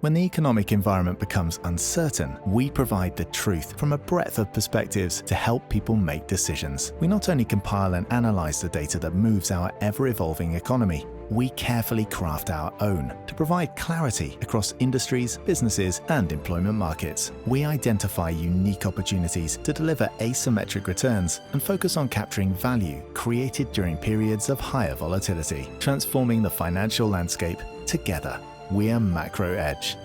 When the economic environment becomes uncertain, we provide the truth from a breadth of perspectives to help people make decisions. We not only compile and analyze the data that moves our ever-evolving economy, we carefully craft our own to provide clarity across industries, businesses, and employment markets. We identify unique opportunities to deliver asymmetric returns and focus on capturing value created during periods of higher volatility, transforming the financial landscape together. We're MacroEdge.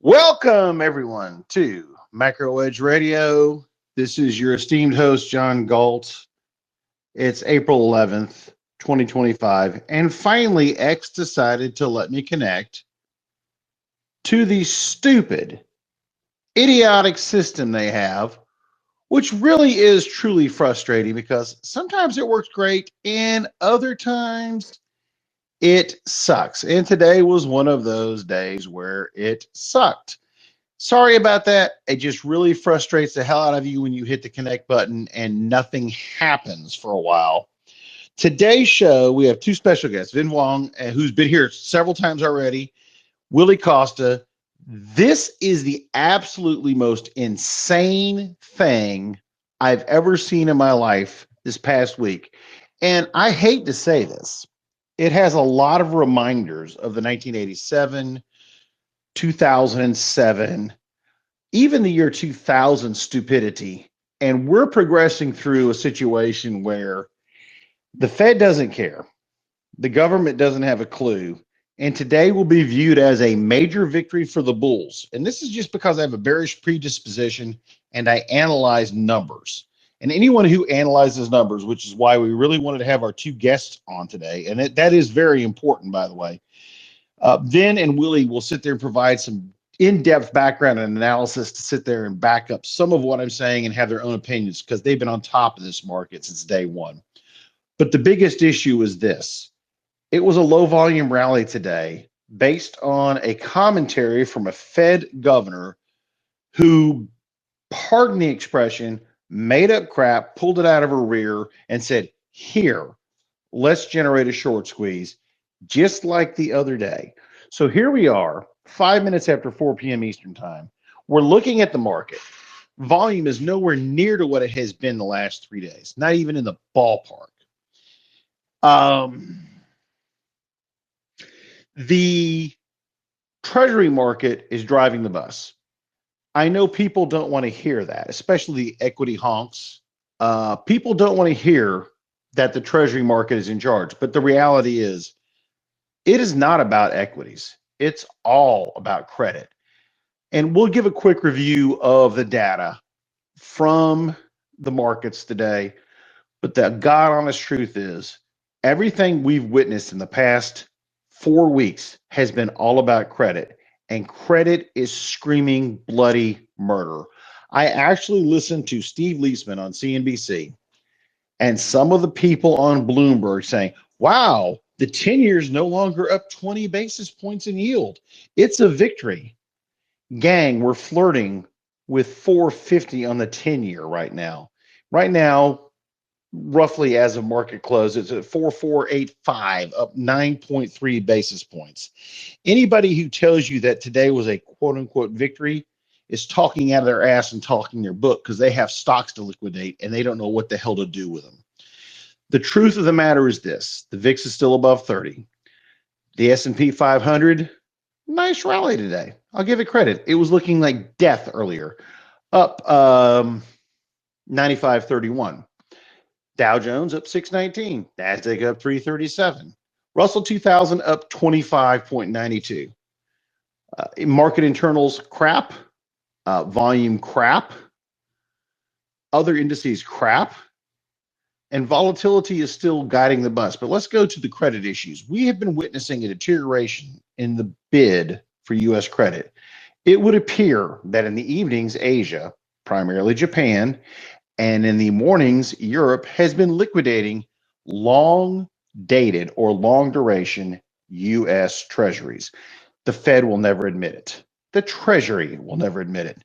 Welcome, everyone, to MacroEdge Radio. This is your esteemed host, John Galt. It's April 11th, 2025, and finally, X decided to let me connect to the stupid, idiotic system they have, which really is truly frustrating because sometimes it works great and other times it sucks. And today was one of those days where it sucked. Sorry about that. It just really frustrates the hell out of you when you hit the connect button and nothing happens for a while. Today's show, we have two special guests, Vinh Vuon, who's been here several times already, Willie Costa. This is the absolutely most insane thing I've ever seen in my life this past week. And I hate to say this. It has a lot of reminders of the 1987, 2007, even the year 2000 stupidity. And we're progressing through a situation where the Fed doesn't care. The government doesn't have a clue. And today will be viewed as a major victory for the bulls. And this is just because I have a bearish predisposition and I analyze numbers. And anyone who analyzes numbers, which is why we really wanted to have our two guests on today, and that is very important, by the way. Vinh and Willie will sit there and provide some in-depth background and analysis to sit there and back up some of what I'm saying and have their own opinions because they've been on top of this market since day one. But the biggest issue is this. It was a low-volume rally today based on a commentary from a Fed governor who, pardon the expression, made up crap, pulled it out of her rear, and said, here, let's generate a short squeeze, just like the other day. So here we are, 5 minutes after 4 p.m. Eastern time. We're looking at the market. Volume is nowhere near to what it has been the last 3 days, not even in the ballpark. The Treasury market is driving the bus. I know people don't want to hear that, especially the equity honks. People don't want to hear that the Treasury market is in charge. But the reality is, it is not about equities. It's all about credit. And we'll give a quick review of the data from the markets today. But the God honest truth is, everything we've witnessed in the past 4 weeks has been all about credit. And credit is screaming bloody murder. I actually listened to Steve Leisman on CNBC and some of the people on Bloomberg saying, wow, the 10-year is no longer up 20 basis points in yield. It's a victory. Gang, we're flirting with 450 on the 10-year right now. Right now, roughly as of market close, it's at 4485, up 9.3 basis points. Anybody who tells you that today was a quote unquote victory is talking out of their ass and talking their book because they have stocks to liquidate and they don't know what the hell to do with them. The truth of the matter is this: the VIX is still above 30. The S&P 500, nice rally today. I'll give it credit. It was looking like death earlier, up 95.31. Dow Jones up 619, NASDAQ up 337, Russell 2000 up 25.92. Market internals crap, volume crap, other indices crap, and volatility is still guiding the bus. But let's go to the credit issues. We have been witnessing a deterioration in the bid for U.S. credit. It would appear that in the evenings, Asia, primarily Japan, and in the mornings, Europe has been liquidating long-dated or long-duration U.S. treasuries. The Fed will never admit it. The Treasury will never admit it.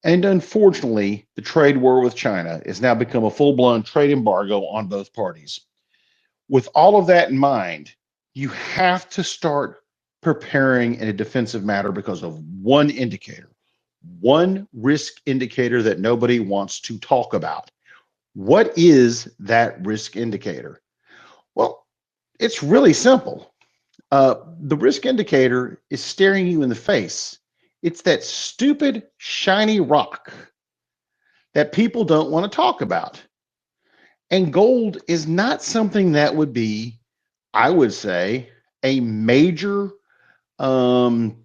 And unfortunately, the trade war with China has now become a full-blown trade embargo on both parties. With all of that in mind, You have to start preparing in a defensive matter because of one indicator, one risk indicator that nobody wants to talk about. What is that risk indicator? Well, it's really simple. The risk indicator is staring you in the face. It's that stupid, shiny rock that people don't want to talk about. And gold is not something that would be, I would say, a major um,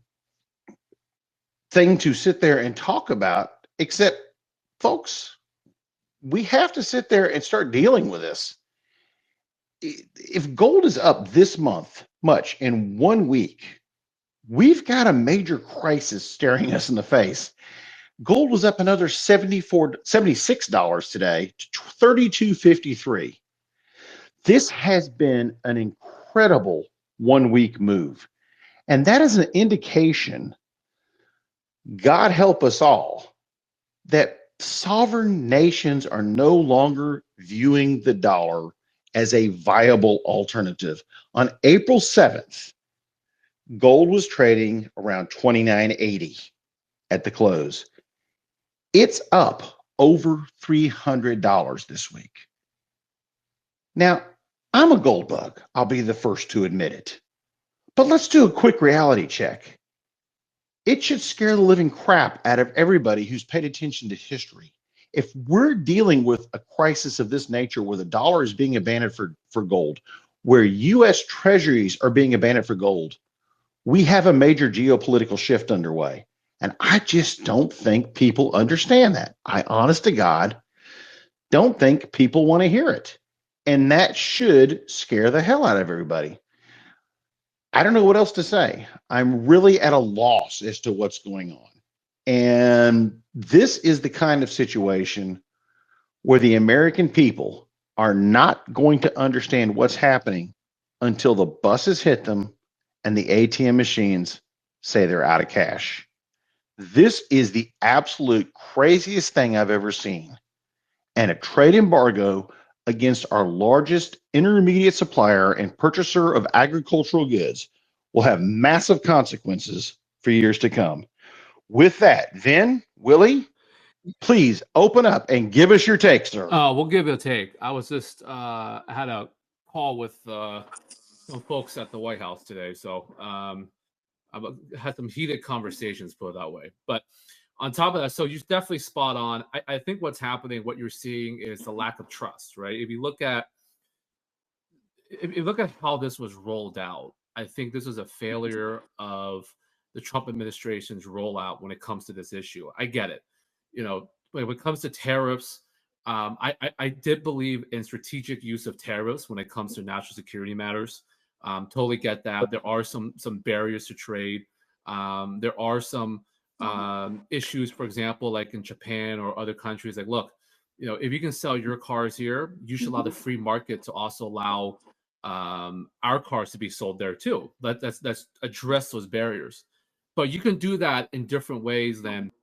thing to sit there and talk about, except, folks, we have to sit there and start dealing with this. If gold is up this much in 1 week, we've got a major crisis staring us in the face. Gold was up another $76 today to $32.53. This has been an incredible 1 week move. And that is an indication, God help us all, that sovereign nations are no longer viewing the dollar as a viable alternative. On April 7th, gold was trading around $29.80 at the close. It's up over $300 this week. Now, I'm a gold bug. I'll be the first to admit it. But let's do a quick reality check. It should scare the living crap out of everybody who's paid attention to history. If we're dealing with a crisis of this nature where the dollar is being abandoned for gold, where U.S. treasuries are being abandoned for gold, we have a major geopolitical shift underway. And I just don't think people understand that. I, honest to God, don't think people want to hear it. And that should scare the hell out of everybody. I don't know what else to say. I'm really at a loss as to what's going on. And this is the kind of situation where the American people are not going to understand what's happening until the buses hit them and the ATM machines say they're out of cash. This is the absolute craziest thing I've ever seen. And a trade embargo against our largest intermediate supplier and purchaser of agricultural goods will have massive consequences for years to come. With that, Vin, Willie, please open up and give us your take, sir. We'll give it a take. I was just I had a call with some folks at the White House today, so I had some heated conversations, put it that way. But on top of that, so you're definitely spot on. I think what's happening, what you're seeing, is the lack of trust, right? If you look at how this was rolled out, I think this is a failure of the Trump administration's rollout when it comes to this issue. I get it. You know, when it comes to tariffs, I did believe in strategic use of tariffs when it comes to national security matters. Totally get that. There are some barriers to trade. There are some issues, for example, like in Japan or other countries. Like, look, you know, if you can sell your cars here, you should allow the free market to also allow our cars to be sold there too. Let's address those barriers. But you can do that in different ways than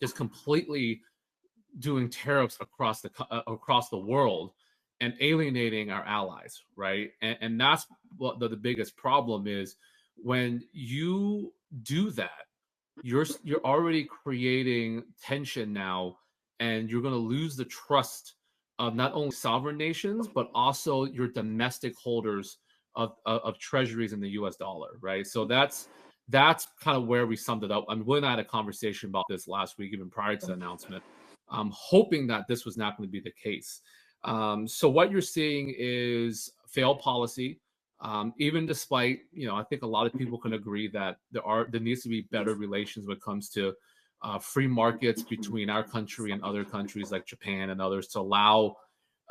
just completely doing tariffs across the world and alienating our allies, right? And that's what the biggest problem is. When you do that, you're already creating tension now, and you're going to lose the trust of not only sovereign nations but also your domestic holders of treasuries in the U.S. dollar, right? So that's kind of where we summed it up. I mean, we had a conversation about this last week, even prior to the announcement. I'm hoping that this was not going to be the case. So what you're seeing is failed policy. Even despite, you know, I think a lot of people can agree that there needs to be better relations when it comes to free markets between our country and other countries like Japan and others, to allow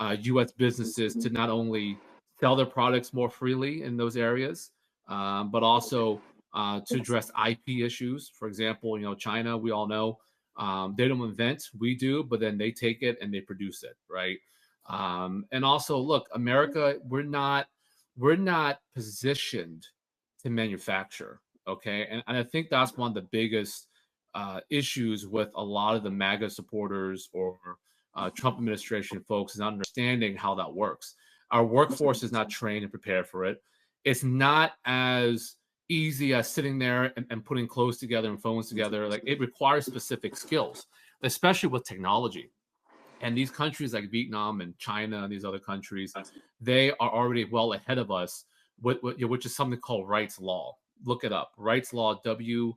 U.S. businesses to not only sell their products more freely in those areas, but also to address IP issues. For example, you know, China, we all know, they don't invent, we do, but then they take it and they produce it, right? And also, look, America, we're not positioned to manufacture, okay? And I think that's one of the biggest issues with a lot of the MAGA supporters or Trump administration folks, is not understanding how that works. Our workforce is not trained and prepared for it. it's not as easy as sitting there and putting clothes together and phones together. Like, it requires specific skills, especially with technology. And these countries like Vietnam and China and these other countries, they are already well ahead of us, which is something called Wright's Law. Look it up. Wright's Law, WRIT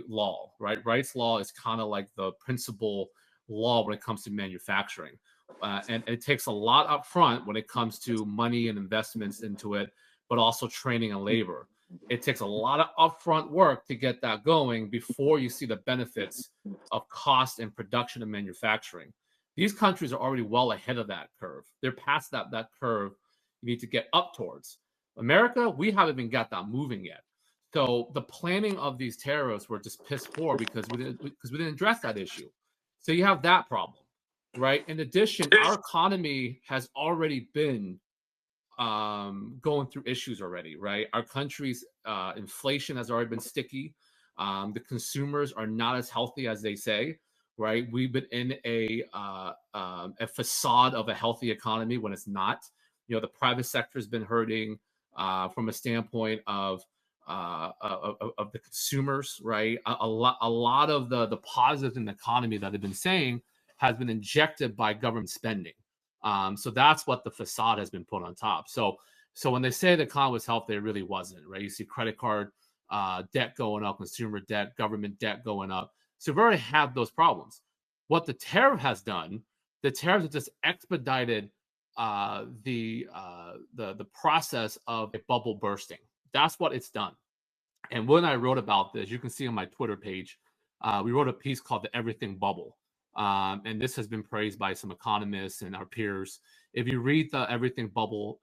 law, right? Wright's Law is kind of like the principal law when it comes to manufacturing. And it takes a lot up front when it comes to money and investments into it, but also training and labor. It takes a lot of upfront work to get that going before you see the benefits of cost and production and manufacturing. These countries are already well ahead of that curve. They're past that curve you need to get up towards. America, we haven't even got that moving yet. So the planning of these tariffs were just piss poor because we didn't address that issue. So you have that problem, right? In addition, our economy has already been going through issues already, right? Our country's inflation has already been sticky. The consumers are not as healthy as they say, right? We've been in a facade of a healthy economy when it's not. You know, the private sector has been hurting from a standpoint of the consumers, right? A lot of the positives in the economy that they've been saying has been injected by government spending. So that's what the facade has been put on top. So when they say the economy was healthy, it really wasn't, right? You see credit card debt going up, consumer debt, government debt going up. So we've already had those problems. What the tariff has done, the tariff has just expedited the process of a bubble bursting. That's what it's done. And when I wrote about this, you can see on my Twitter page, we wrote a piece called The Everything Bubble. And this has been praised by some economists and our peers. If you read the Everything Bubble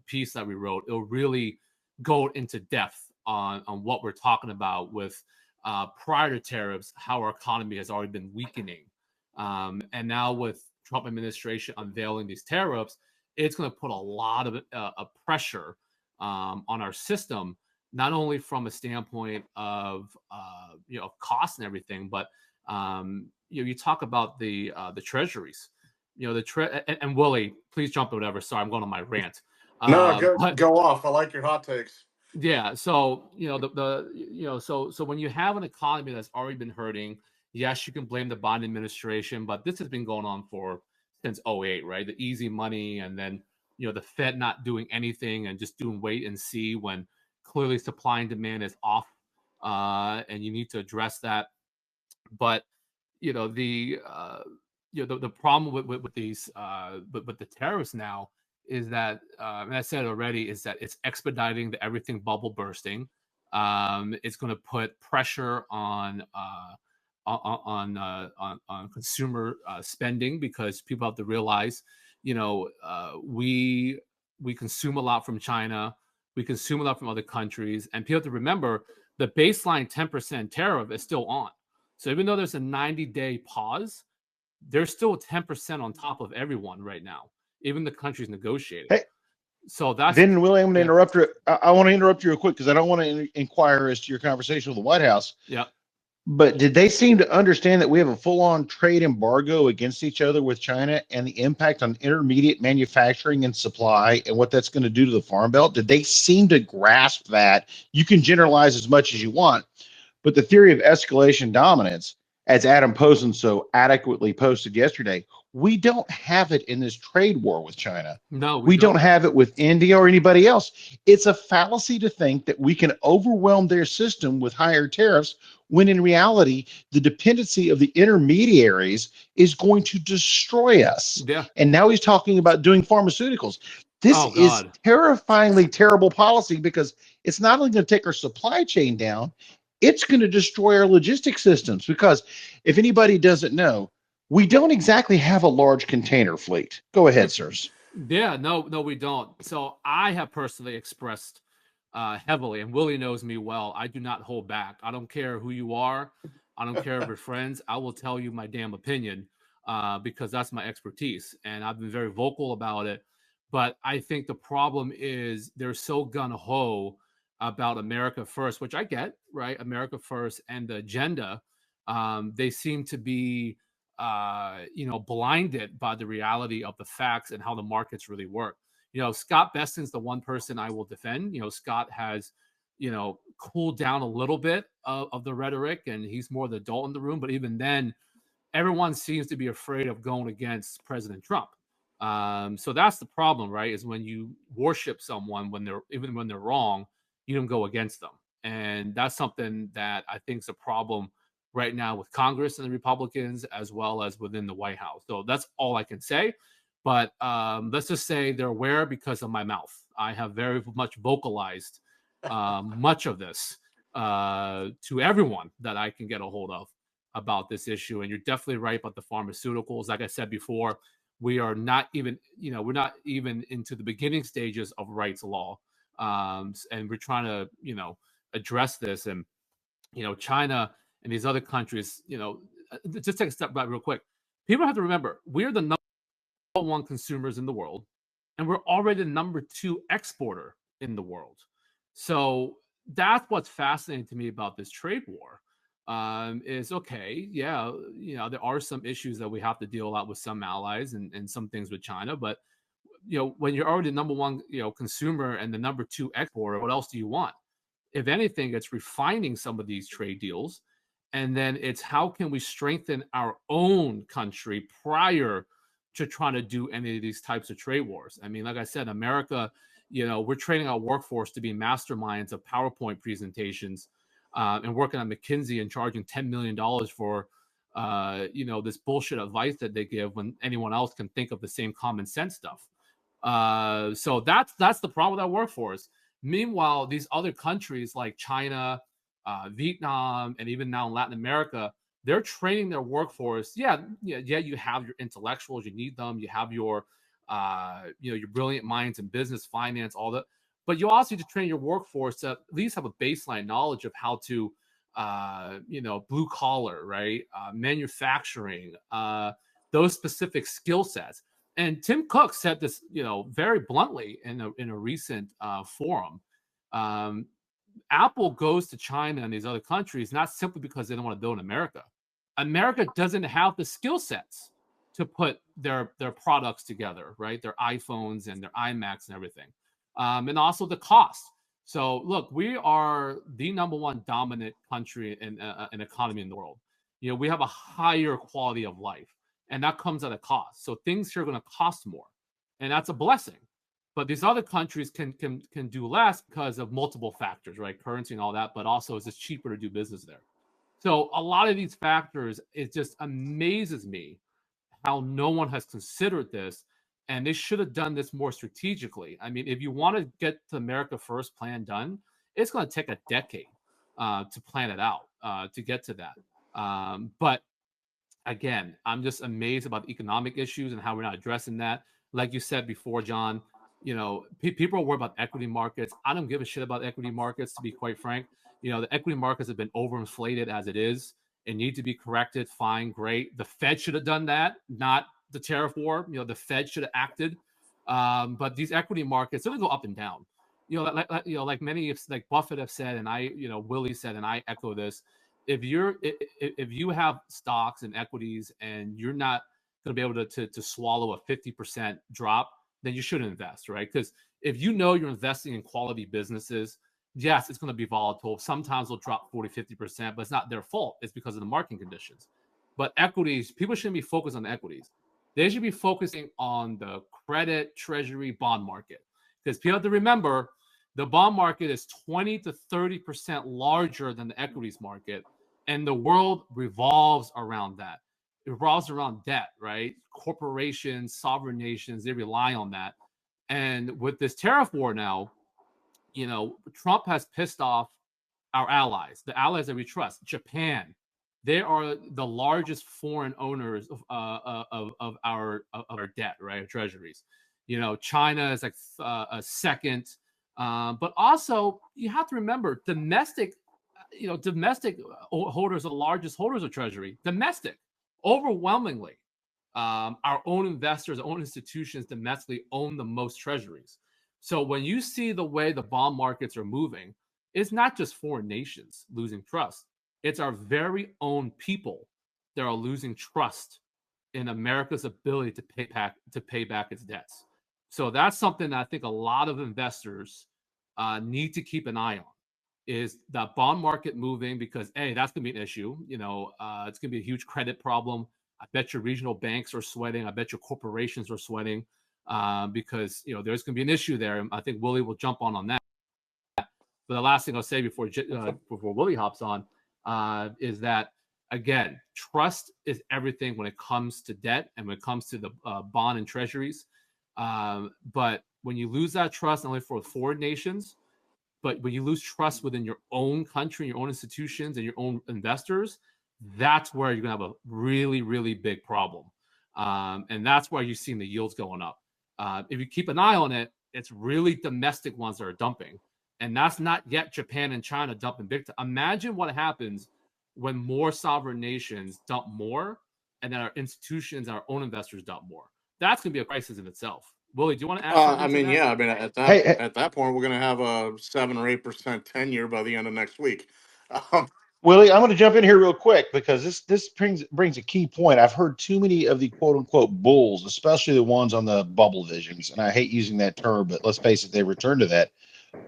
piece that we wrote, it'll really go into depth on what we're talking about with prior to tariffs, how our economy has already been weakening. And now with Trump administration unveiling these tariffs, it's going to put a lot of pressure on our system, not only from a standpoint of cost and everything, but you talk about the treasuries, and Willie, please jump or whatever. Sorry, I'm going on my rant. No, go off. I like your hot takes. Yeah. So, so when you have an economy that's already been hurting, yes, you can blame the Biden administration, but this has been going on since 2008, right? The easy money, and then, the Fed not doing anything and just doing wait and see when clearly supply and demand is off, and you need to address that. But the problem with these with the tariffs now is that, and I said already, is that it's expediting the everything bubble bursting. It's going to put pressure on consumer spending, because people have to realize, we consume a lot from China, we consume a lot from other countries, and people have to remember the baseline 10% tariff is still on. So even though there's a 90-day pause, there's still 10% on top of everyone right now, even the countries negotiating. Hey, so that's Vinh and Willie, I'm going to interrupt you. I want to interrupt you real quick because I don't want to inquire as to your conversation with the White House. Yeah. But did they seem to understand that we have a full-on trade embargo against each other with China and the impact on intermediate manufacturing and supply and what that's going to do to the Farm Belt? Did they seem to grasp that? You can generalize as much as you want, but the theory of escalation dominance, as Adam Posen so adequately posted yesterday, we don't have it in this trade war with China. No, we don't have it with India or anybody else. It's a fallacy to think that we can overwhelm their system with higher tariffs, when in reality, the dependency of the intermediaries is going to destroy us. Yeah. And now he's talking about doing pharmaceuticals. This is terrifyingly terrible policy, because it's not only going to take our supply chain down, it's going to destroy our logistics systems. Because if anybody doesn't know, we don't exactly have a large container fleet. Go ahead, sirs. Yeah, no, we don't. So I have personally expressed heavily, and Willie knows me well, I do not hold back. I don't care who you are. I don't care if we're friends. I will tell you my damn opinion, because that's my expertise. And I've been very vocal about it. But I think the problem is they're so gung-ho about America first, which I get, right? America first and the agenda. They seem to be, blinded by the reality of the facts and how the markets really work. Scott Beston's the one person I will defend. Scott has, cooled down a little bit of the rhetoric, and he's more the adult in the room. But even then, everyone seems to be afraid of going against President Trump. So that's the problem, right? Is when you worship someone even when they're wrong, you don't go against them. And that's something that I think is a problem right now with Congress and the Republicans, as well as within the White House. So that's all I can say. But let's just say they're aware because of my mouth. I have very much vocalized much of this to everyone that I can get a hold of about this issue. And you're definitely right about the pharmaceuticals. Like I said before, we are not even, we're not even into the beginning stages of rights law. And we're trying to, address this. And, China and these other countries, just take a step back real quick. People have to remember, we're the number one consumers in the world, and we're already the number 2 exporter in the world. So that's what's fascinating to me about this trade war. Is okay, yeah, there are some issues that we have to deal out with some allies and some things with China, but when you're already the number 1 consumer and the number 2 exporter, what else do you want? If anything, it's refining some of these trade deals, and then it's how can we strengthen our own country prior to trying to do any of these types of trade wars. I mean, like I said, America, we're training our workforce to be masterminds of PowerPoint presentations. And working on McKinsey and charging $10 million for, this bullshit advice that they give when anyone else can think of the same common sense stuff. So that's the problem with our workforce. Meanwhile, these other countries like China, Vietnam, and even now in Latin America, they're training their workforce. Yeah, you have your intellectuals, you need them. You have your, your brilliant minds in business, finance, all that. But you also need to train your workforce to at least have a baseline knowledge of how to, blue collar, right? Manufacturing, those specific skill sets. And Tim Cook said this, very bluntly in a recent forum. Apple goes to China and these other countries not simply because they don't want to build in America. America doesn't have the skill sets to put their products together, right? Their iPhones and their iMacs and everything. And also the cost. So look, we are the number 1 dominant country in an economy in the world. We have a higher quality of life, and that comes at a cost. So things here are going to cost more, and that's a blessing. But these other countries can do less because of multiple factors, right? Currency and all that, but also it's just cheaper to do business there. So a lot of these factors, it just amazes me how no one has considered this. And they should have done this more strategically. I mean, if you want to get the America First plan done, it's going to take a decade to plan it out, to get to that. But again, I'm just amazed about the economic issues and how we're not addressing that. Like you said before, John, people are worried about equity markets. I don't give a shit about equity markets, to be quite frank. The equity markets have been overinflated as it is. It needs to be corrected. Fine, great. The Fed should have done that, not the tariff war. The Fed should have acted. But these equity markets, they're gonna go up and down. Like many, like Buffett have said, and I, Willie said, and I echo this. If you have stocks and equities and you're not gonna be able to swallow a 50% drop, then you shouldn't invest, right? Because if you're investing in quality businesses, yes, it's going to be volatile. Sometimes they'll drop 40, 50%, but it's not their fault. It's because of the market conditions. But equities, people shouldn't be focused on the equities. They should be focusing on the credit, treasury, bond market. Because people have to remember, the bond market is 20 to 30% larger than the equities market. And the world revolves around that. It revolves around debt, right? Corporations, sovereign nations, they rely on that. And with this tariff war now, Trump has pissed off our allies, the allies that we trust. Japan, they are the largest foreign owners of our debt, right? Our treasuries. China is like a second, but also you have to remember domestic holders are the largest holders of treasury. Domestic, overwhelmingly, our own investors, our own institutions domestically own the most treasuries. So when you see the way the bond markets are moving, it's not just foreign nations losing trust. It's our very own people that are losing trust in America's ability to pay back its debts. So that's something that I think a lot of investors need to keep an eye on, is that bond market moving, because that's going to be an issue. It's going to be a huge credit problem. I bet your regional banks are sweating. I bet your corporations are sweating because there's going to be an issue there. And I think Willie will jump on that. But the last thing I'll say before Willie hops on is that, again, trust is everything when it comes to debt and when it comes to the bond and treasuries. But when you lose that trust, not only for foreign nations, but when you lose trust within your own country, your own institutions, and your own investors, that's where you're going to have a really, really big problem. And that's why you're seeing the yields going up. If you keep an eye on it, it's really domestic ones that are dumping. And that's not yet Japan and China dumping big time. Imagine what happens when more sovereign nations dump more, and then our institutions and our own investors dump more. That's going to be a crisis in itself. Willie, do you want to add something to that? At that point, we're going to have a 7 or 8% 10-year by the end of next week. Willie, I'm going to jump in here real quick because this brings a key point. I've heard too many of the quote unquote bulls, especially the ones on the bubble visions, and I hate using that term, but let's face it, they return to that.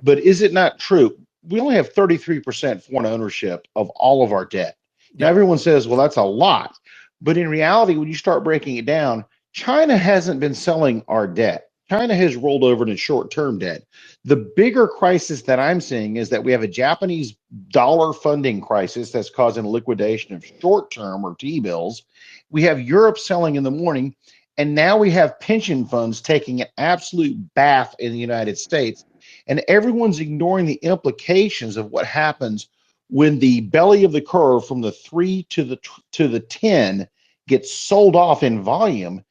But is it not true? We only have 33% foreign ownership of all of our debt. Now, everyone says, well, that's a lot. But in reality, when you start breaking it down, China hasn't been selling our debt. China has rolled over into short-term debt. The bigger crisis that I'm seeing is that we have a Japanese dollar funding crisis that's causing liquidation of short-term or T-bills. We have Europe selling in the morning, and now we have pension funds taking an absolute bath in the United States. And everyone's ignoring the implications of what happens when the belly of the curve from the 3 to the 10 gets sold off in volume.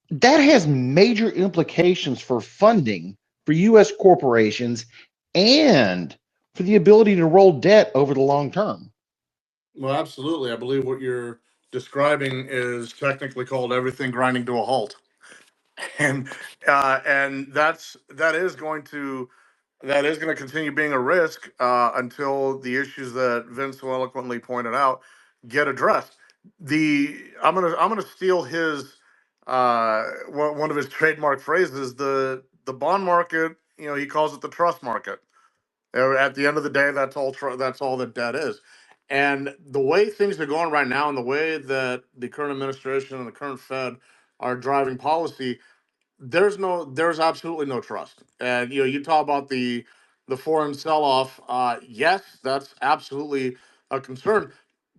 That has major implications for funding for U.S. corporations and for the ability to roll debt over the long term. Well, absolutely. I believe what you're describing is technically called everything grinding to a halt. And that is going to continue being a risk until the issues that Vince so eloquently pointed out get addressed. I'm gonna steal his one of his trademark phrases. The bond market, he calls it the trust market. At the end of the day, that's all that debt is. And the way things are going right now, and the way that the current administration and the current Fed are driving policy, there's absolutely no trust. And you talk about the foreign sell-off. Yes, that's absolutely a concern.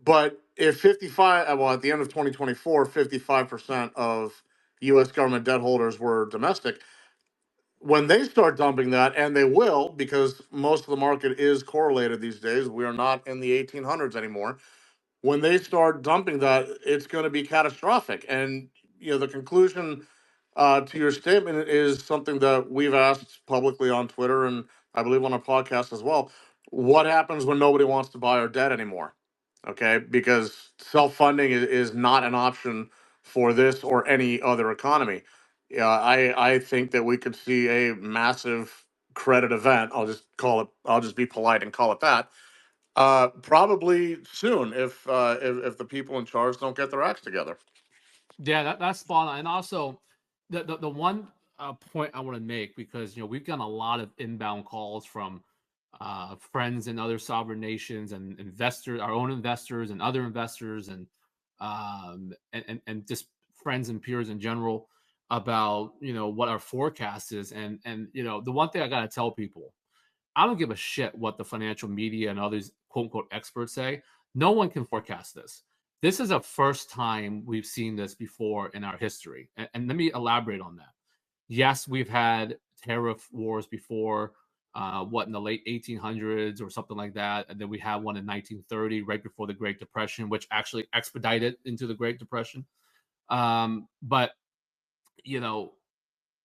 But if 55, well, at the end of 2024, 55% of U.S. government debt holders were domestic. When they start dumping that, and they will, because most of the market is correlated these days, we are not in the 1800s anymore. When they start dumping that, it's going to be catastrophic. And the conclusion to your statement is something that we've asked publicly on Twitter, and I believe on a podcast as well. What happens when nobody wants to buy our debt anymore? Okay, because self-funding is not an option for this or any other economy. I think that we could see a massive credit event. I'll just be polite and call it that. Probably soon, if the people in charge don't get their acts together. Yeah, that's spot on. And also, the one point I want to make, because we've gotten a lot of inbound calls from friends in other sovereign nations and investors, our own investors and other investors, and just friends and peers in general about what our forecast is. And the one thing I got to tell people, I don't give a shit what the financial media and others quote unquote experts say. No one can forecast this. This is the first time we've seen this before in our history. And let me elaborate on that. Yes, we've had tariff wars before, in the late 1800s or something like that. And then we had one in 1930, right before the Great Depression, which actually expedited into the Great Depression. But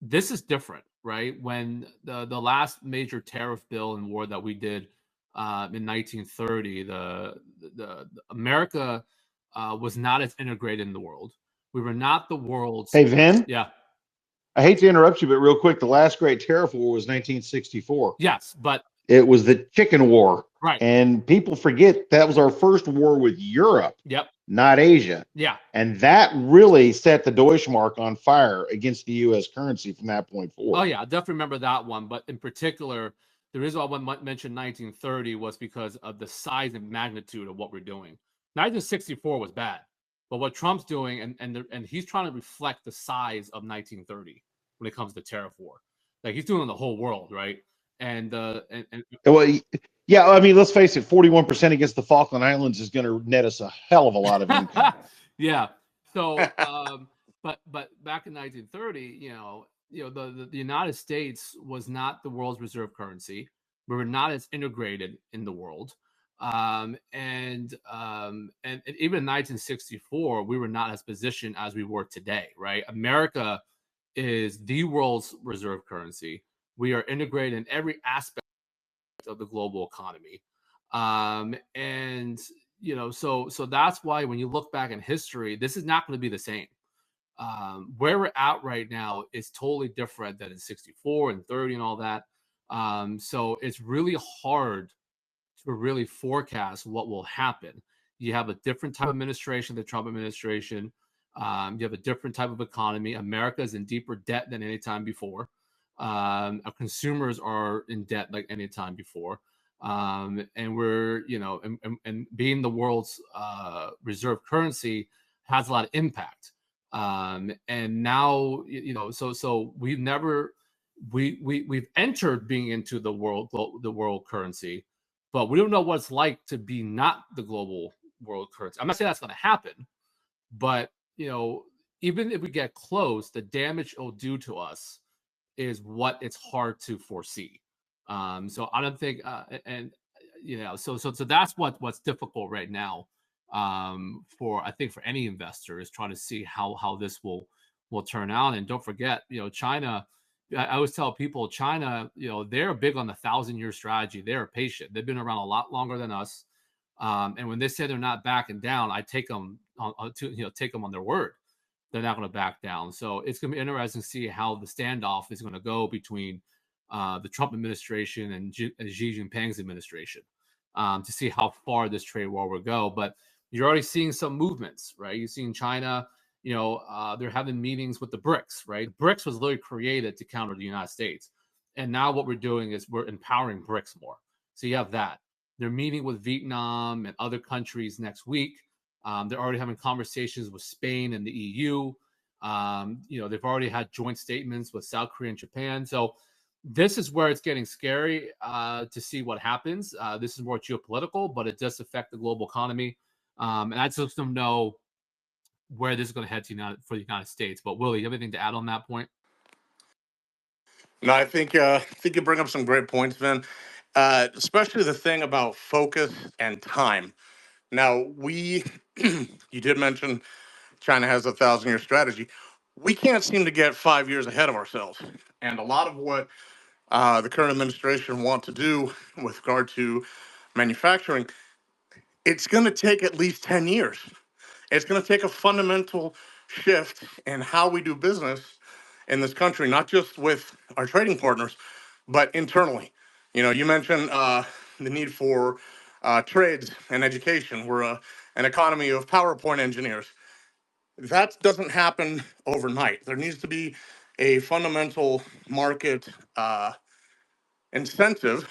this is different, right? When the last major tariff bill and war that we did in 1930, the America was not as integrated in the world. We were not the world's. Hey, Vin? Yeah. I hate to interrupt you, but real quick, the last great tariff war was 1964. Yes, but it was the chicken war. Right. And people forget that was our first war with Europe, Yep. not Asia. Yeah. And that really set the Deutschmark on fire against the U.S. currency from that point forward. Oh, yeah. I definitely remember that one. But in particular, the reason why I mentioned 1930 was because of the size and magnitude of what we're doing. 1964 was bad. But what Trump's doing, and he's trying to reflect the size of 1930 when it comes to tariff war. Like he's doing the whole world, right? And well, yeah, I mean, let's face it, 41% against the Falkland Islands is going to net us a hell of a lot of income. Yeah. So, but back in 1930, the United States was not the world's reserve currency. We were not as integrated in the world. And even in 1964, we were not as positioned as we were today, right? America is the world's reserve currency. We are integrated in every aspect of the global economy. So that's why when you look back in history, this is not going to be the same. Where we're at right now is totally different than in 64 and 30 and all that. So it's really hard to really forecast what will happen. You have a different type of administration, the Trump administration. You have a different type of economy. America is in deeper debt than any time before. Our consumers are in debt like any time before. And we're, and being the world's reserve currency has a lot of impact. And now, so we've we've entered being into the world currency, but we don't know what it's like to be not the global world currency. I'm not saying that's going to happen, but even if we get close, the damage it'll do to us is what it's hard to foresee. So I don't think, so that's what's difficult right now for any investor is trying to see how this will turn out. And don't forget, China. I always tell people, China, they're big on the 1,000-year strategy. They're patient. They've been around a lot longer than us. And when they say they're not backing down, I take them on their word. They're not going to back down. So it's going to be interesting to see how the standoff is going to go between the Trump administration and Xi Jinping's administration to see how far this trade war will go. But you're already seeing some movements, right? You've seen China, they're having meetings with the BRICS, right? The BRICS was literally created to counter the United States. And now what we're doing is we're empowering BRICS more. So you have that. They're meeting with Vietnam and other countries next week. They're already having conversations with Spain and the EU. They've already had joint statements with South Korea and Japan. So this is where it's getting scary to see what happens. This is more geopolitical, but it does affect the global economy. And I just don't know where this is going to head to for the United States. But Willie, you have anything to add on that point? No, I think you bring up some great points, Vin. Especially the thing about focus and time. Now, you did mention China has a 1,000-year strategy. We can't seem to get 5 years ahead of ourselves. And a lot of what the current administration want to do with regard to manufacturing, it's going to take at least 10 years. It's going to take a fundamental shift in how we do business in this country, not just with our trading partners, but internally. You mentioned the need for trades and education. We're an economy of PowerPoint engineers. That doesn't happen overnight. There needs to be a fundamental market incentive,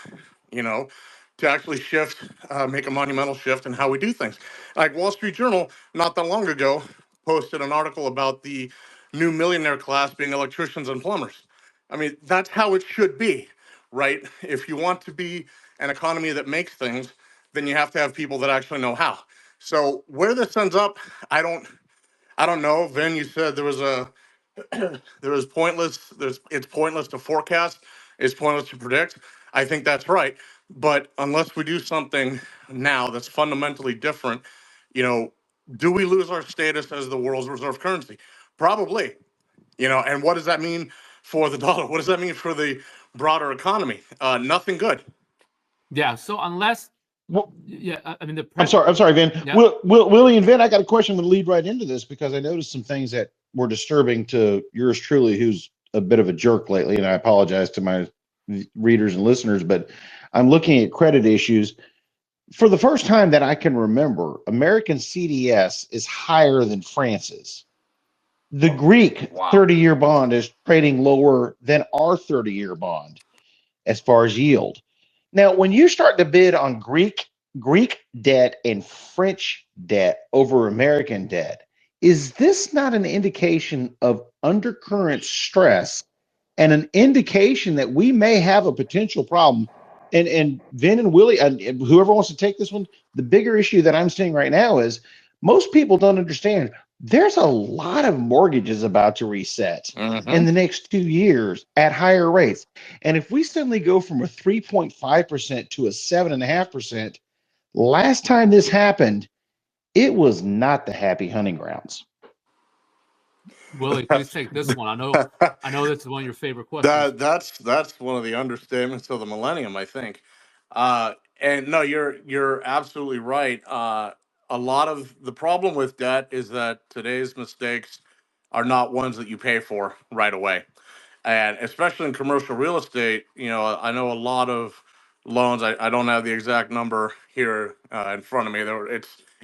to actually shift, make a monumental shift in how we do things. Like Wall Street Journal, not that long ago, posted an article about the new millionaire class being electricians and plumbers. I mean, that's how it should be, right? If you want to be an economy that makes things, then you have to have people that actually know how. So where this ends up, I don't know. Vin, you said it's pointless to forecast. It's pointless to predict. I think that's right. But unless we do something now that's fundamentally different, do we lose our status as the world's reserve currency? Probably. And what does that mean for the dollar? What does that mean for the broader economy? Nothing good. Yeah. So unless, I'm sorry, Vin. Yeah. Willie and Vin, I got a question to lead right into this because I noticed some things that were disturbing to yours truly, who's a bit of a jerk lately, and I apologize to my readers and listeners, but I'm looking at credit issues. for the first time that I can remember, American CDS is higher than France's. The Greek 30-year bond is trading lower than our 30-year bond as far as yield. Now, when you start to bid on Greek debt and French debt over American debt, is this not an indication of undercurrent stress and an indication that we may have a potential problem? And Vin and Willie, and whoever wants to take this one, the bigger issue that I'm seeing right now is most people don't understand there's a lot of mortgages about to reset in the next 2 years at higher rates. And if we suddenly go from a 3.5% to a 7.5%, last time this happened, it was not the happy hunting grounds. Willie, please take this one. I know this is one of your favorite questions. That's one of the understatements of the millennium, I think. And no, you're absolutely right. A lot of the problem with debt is that today's mistakes are not ones that you pay for right away, and especially in commercial real estate. I know a lot of loans. I don't have the exact number here in front of me.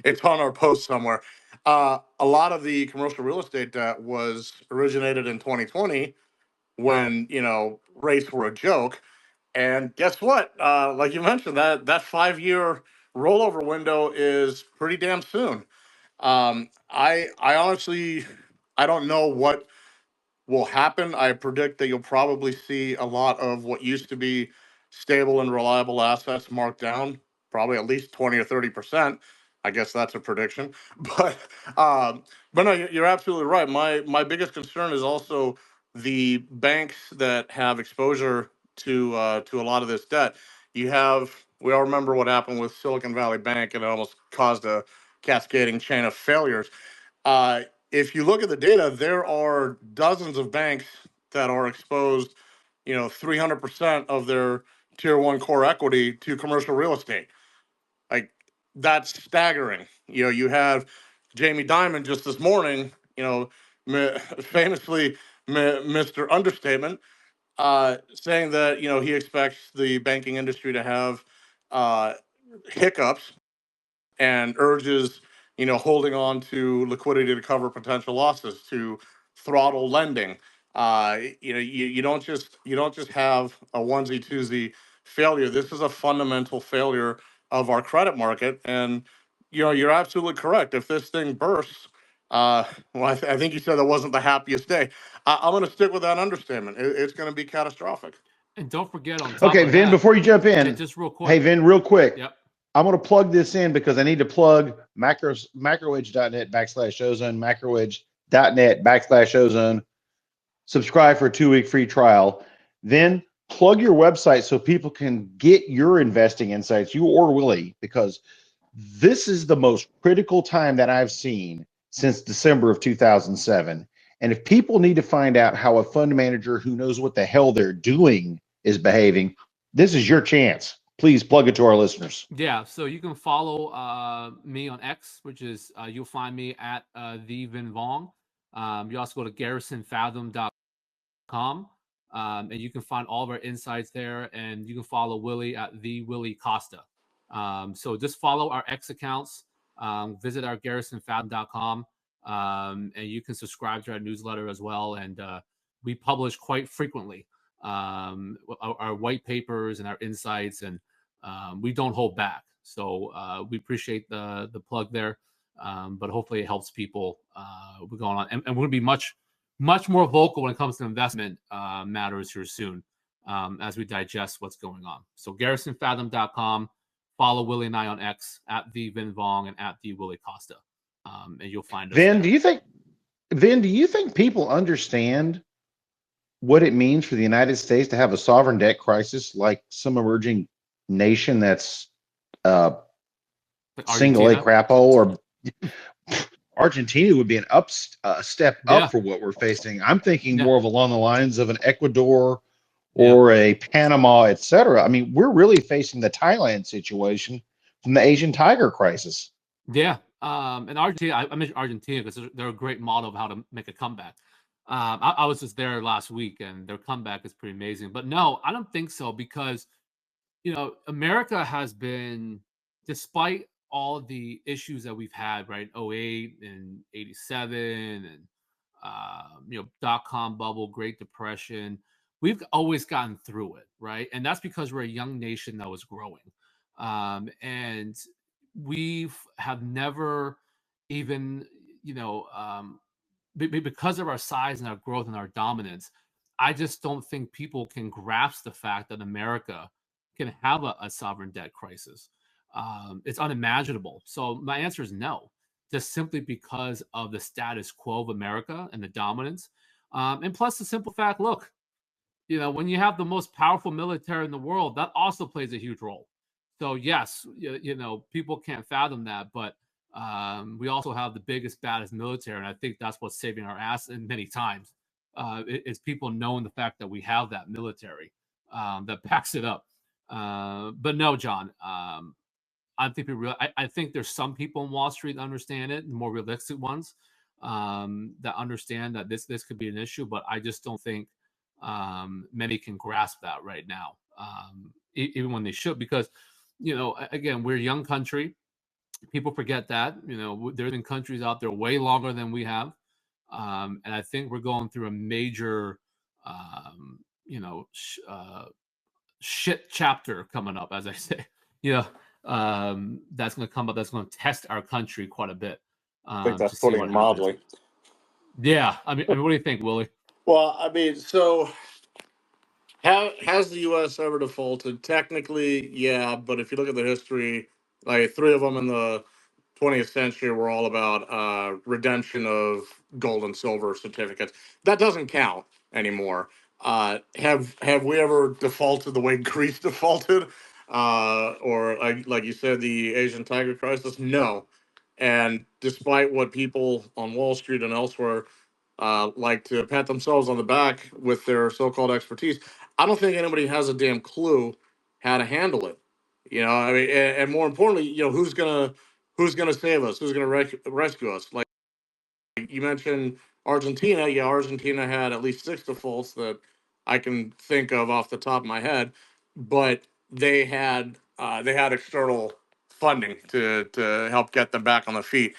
It's on our post somewhere. A lot of the commercial real estate debt was originated in 2020 when rates were a joke. And guess what? Like you mentioned, that 5 year rollover window is pretty damn soon. I honestly, I don't know what will happen. I predict that you'll probably see a lot of what used to be stable and reliable assets marked down, probably at least 20 or 30%. I guess that's a prediction. But but no, you're absolutely right. My biggest concern is also the banks that have exposure to a lot of this debt. We all remember what happened with Silicon Valley Bank, and it almost caused a cascading chain of failures. Uh, if you look at the data, there are dozens of banks that are exposed, 300% of their tier one core equity to commercial real estate. Like, that's staggering. You have Jamie Dimon just this morning, famously, Mr. Understatement, saying that, he expects the banking industry to have uh, hiccups, and urges, holding on to liquidity to cover potential losses, to throttle lending. You don't just have a onesie twosie failure. This is a fundamental failure of our credit market, and you're absolutely correct. If this thing bursts, well, I think you said that wasn't the happiest day. I'm going to stick with that understatement. It's going to be catastrophic. And don't forget, on top Okay, of Vin, that, before you jump in, just real quick. hey, Vin, real quick. Yep. I'm going to plug this in because I need to plug macroedge.net/ozone, macroedge.net/ozone. Subscribe for a 2-week free trial. Then plug your website so people can get your investing insights, you or Willie, because this is the most critical time that I've seen since December of 2007. And if people need to find out how a fund manager who knows what the hell they're doing is behaving, this is your chance. Please plug it to our listeners. Yeah, so you can follow me on X, which is you'll find me at the Vinh Vuon. You also go to garrisonfathom.com, and you can find all of our insights there. And you can follow Willie at the Willie Costa. So just follow our X accounts, visit our garrisonfathom.com, and you can subscribe to our newsletter as well. And we publish quite frequently our white papers and our insights, and we don't hold back. So we appreciate the plug there, but hopefully it helps people. We're going on, and we're going to be much more vocal when it comes to investment matters here soon, as we digest what's going on. So garrisonfathom.com. Follow Willie and I on X at the Vinh Vuon and at the Willie Costa, and you'll find us. Vin, do you think people understand what it means for the United States to have a sovereign debt crisis like some emerging nation that's single A crap hole? Or Argentina would be an step up for what we're facing. I'm thinking more of along the lines of an Ecuador or a Panama, et cetera. I mean, we're really facing the Thailand situation from the Asian tiger crisis. Yeah. And Argentina, I mentioned Argentina because they're a great model of how to make a comeback. I was just there last week, and their comeback is pretty amazing. But no, I don't think so, because, America has been despite all the issues that we've had, right, 08 and 87 and dot-com bubble, Great Depression, we've always gotten through it, right? And that's because we're a young nation that was growing. And we have never even, because of our size and our growth and our dominance, I just don't think people can grasp the fact that America can have a sovereign debt crisis. It's unimaginable. So my answer is no, just simply because of the status quo of America and the dominance. And plus the simple fact, look, when you have the most powerful military in the world, that also plays a huge role. So yes, people can't fathom that, but we also have the biggest, baddest military, and I think that's what's saving our ass in many times. It's people knowing the fact that we have that military that backs it up. But no, John, I think there's some people in Wall Street that understand it, more realistic ones that understand that this could be an issue, but I just don't think many can grasp that right now, even when they should, because again, we're a young country. People forget that there's been countries out there way longer than we have, and I think we're going through a major shit chapter coming up, as I say. That's going to come up. That's going to test our country quite a bit. I think that's putting it mildly. Yeah, I mean, what do you think, Willie? Well, I mean, so has the U.S. ever defaulted? Technically, yeah, but if you look at the history, like 3 of them in the 20th century were all about redemption of gold and silver certificates. That doesn't count anymore. Have we ever defaulted the way Greece defaulted, or like you said, the Asian tiger crisis? No. And despite what people on Wall Street and elsewhere like to pat themselves on the back with their so-called expertise, I don't think anybody has a damn clue how to handle it. I mean, and more importantly, who's gonna save us? Who's gonna rescue us? Like you mentioned, Argentina. Yeah, Argentina had at least 6 defaults that I can think of off the top of my head, but they had external funding to help get them back on their feet.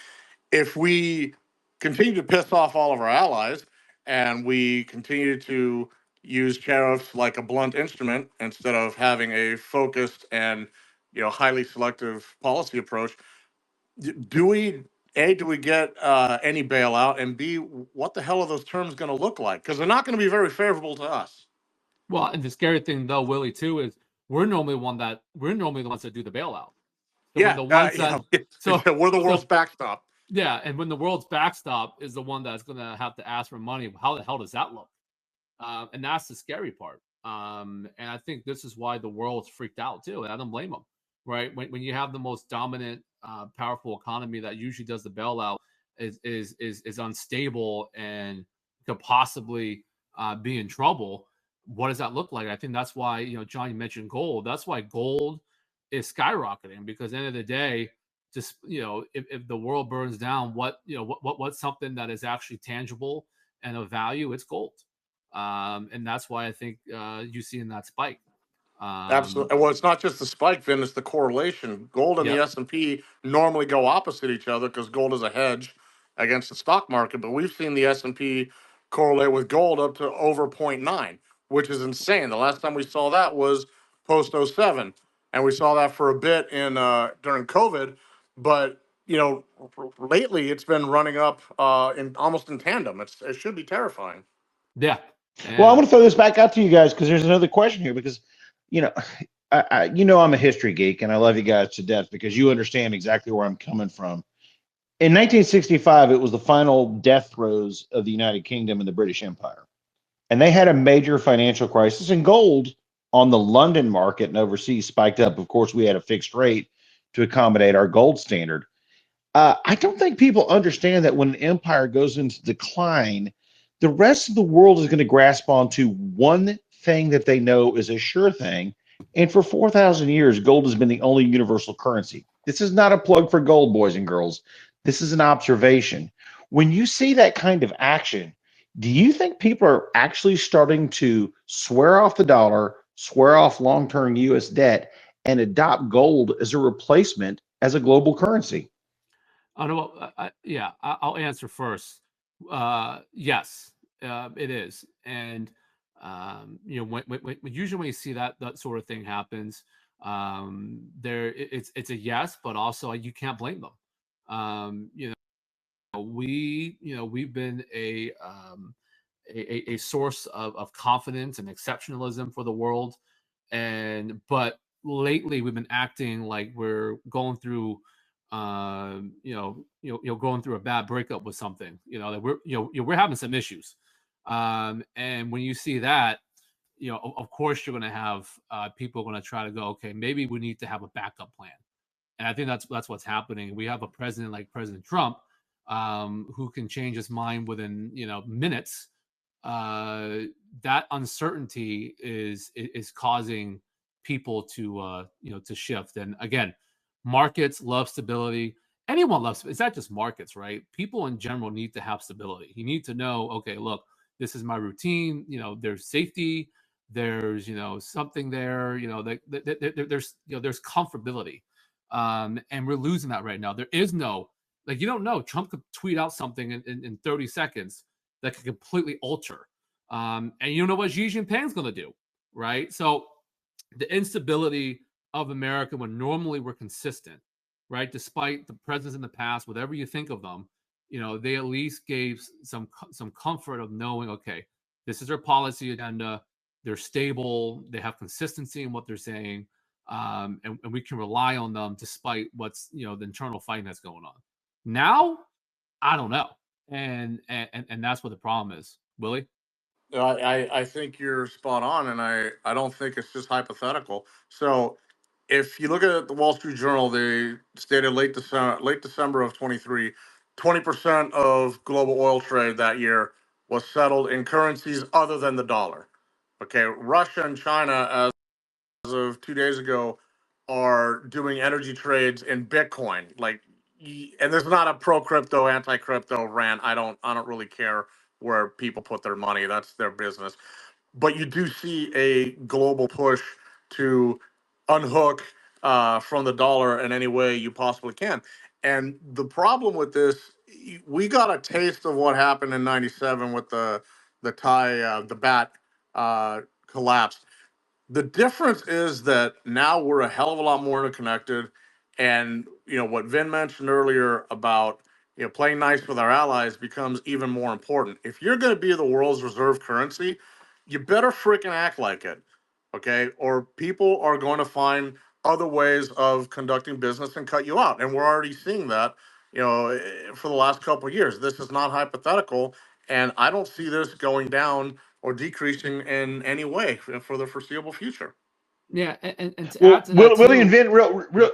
If we continue to piss off all of our allies and we continue to use tariffs like a blunt instrument instead of having a focused and highly selective policy approach, do we get any bailout, and B, what the hell are those terms going to look like? Because they're not going to be very favorable to us. Well, and the scary thing though, Willie, too, is we're normally the ones that do the bailout. So Yeah, the ones that, we're the world's backstop. Yeah, and when the world's backstop is the one that's going to have to ask for money, how the hell does that look? And that's the scary part. And I think this is why the world's freaked out too. And I don't blame them, right? When you have the most dominant, powerful economy that usually does the bailout is unstable and could possibly be in trouble. What does that look like? I think that's why John, you mentioned gold. That's why gold is skyrocketing, because at the end of the day, just if the world burns down, what's something that is actually tangible and of value? It's gold, and that's why I think you see in that spike. Absolutely. Well, it's not just the spike, Vin, it's the correlation. Gold and the S&P normally go opposite each other because gold is a hedge against the stock market, but we've seen the S&P correlate with gold up to over 0.9, which is insane. The last time we saw that was post 07, and we saw that for a bit in during COVID, but lately it's been running up in almost in tandem. It should be terrifying. Yeah. Well, I want to throw this back out to you guys because there's another question here, because I'm a history geek and I love you guys to death because you understand exactly where I'm coming from. In 1965, it was the final death throes of the United Kingdom and the British Empire. And they had a major financial crisis, and gold on the London market and overseas spiked up. Of course, we had a fixed rate to accommodate our gold standard. I don't think people understand that when an empire goes into decline, the rest of the world is going to grasp onto one thing that they know is a sure thing. And for 4,000 years, gold has been the only universal currency. This is not a plug for gold, boys and girls. This is an observation. When you see that kind of action, do you think people are actually starting to swear off the dollar, swear off long-term U.S. debt, and adopt gold as a replacement as a global currency? I know. I'll answer first. Yes, it is, and when usually when you see that sort of thing happens, it's a yes, but also you can't blame them. We've been a source of confidence and exceptionalism for the world, but lately we've been acting like we're going through going through a bad breakup with something, that we're having some issues. And when you see that, of course you're going to have people going to try to go, okay, maybe we need to have a backup plan. And I think that's what's happening. We have a president like President Trump, who can change his mind within minutes. That uncertainty is causing people to shift. And again, markets love stability. Anyone loves it's not just markets, right? People in general need to have stability. You need to know, okay, look, this is my routine. There's safety. There's something there. There's comfortability. And we're losing that right now. There is no, you don't know. Trump could tweet out something in 30 seconds that could completely alter. And you don't know what Xi Jinping's going to do, right? So the instability of America, when normally we're consistent, right? Despite the presidents in the past, whatever you think of them, they at least gave some comfort of knowing, okay, this is their policy agenda. They're stable. They have consistency in what they're saying. And we can rely on them despite what's, the internal fighting that's going on. Now, I don't know. And that's what the problem is. Willie? I think you're spot on, and I don't think it's just hypothetical. So if you look at the Wall Street Journal, they stated late December of 23, 20% of global oil trade that year was settled in currencies other than the dollar. Okay, Russia and China, as of 2 days ago, are doing energy trades in Bitcoin. And there's not a pro crypto, anti crypto rant. I don't really care where people put their money. That's their business. But you do see a global push to unhook from the dollar in any way you possibly can. And the problem with this, we got a taste of what happened in '97 with the the bat collapse. The difference is that now we're a hell of a lot more interconnected. And, what Vin mentioned earlier about, playing nice with our allies becomes even more important. If you're going to be the world's reserve currency, you better freaking act like it. Okay. Or people are going to find other ways of conducting business and cut you out. And we're already seeing that, for the last couple of years. This is not hypothetical. And I don't see this going down or decreasing in any way for the foreseeable future. Yeah, and to add to that Willie and too, Vin,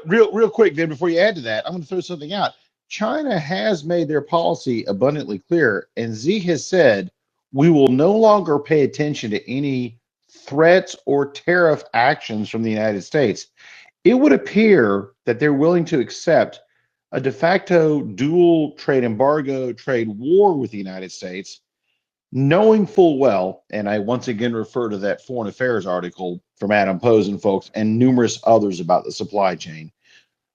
real quick, Vin, before you add to that, I'm going to throw something out. China has made their policy abundantly clear, and Xi has said we will no longer pay attention to any threats or tariff actions from the United States. It would appear that they're willing to accept a de facto dual trade embargo, trade war with the United States, knowing full well, and I once again refer to that Foreign Affairs article from Adam Posen, folks, and numerous others about the supply chain.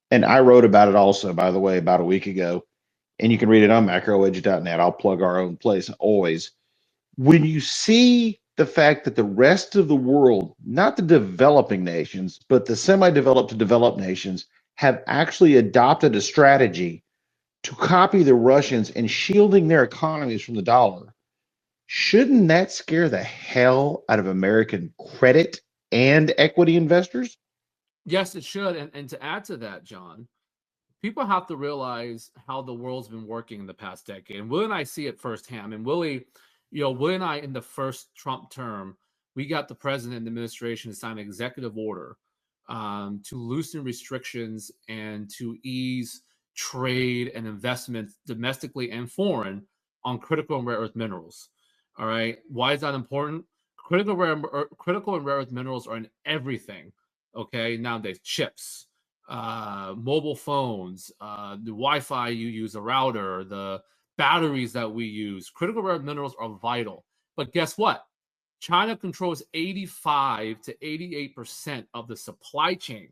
And I wrote about it also, by the way, about a week ago. And you can read it on macroedge.net. I'll plug our own place always. When you see the fact that the rest of the world, not the developing nations, but the semi-developed to developed nations, have actually adopted a strategy to copy the Russians and shielding their economies from the dollar, shouldn't that scare the hell out of American credit and equity investors? yes, it should. And to add to that, John, people have to realize how the world's been working in the past decade. And Willie and I see it firsthand. And Willie and I, in the first Trump term, we got the president and the administration to sign an executive order to loosen restrictions and to ease trade and investment domestically and foreign on critical and rare earth minerals. All right. Why is that important? Critical and rare earth minerals are in everything. Okay. Nowadays, chips, mobile phones, the Wi-Fi you use, the router, the batteries that we use. Critical rare earth minerals are vital. But guess what? China controls 85 to 88% of the supply chain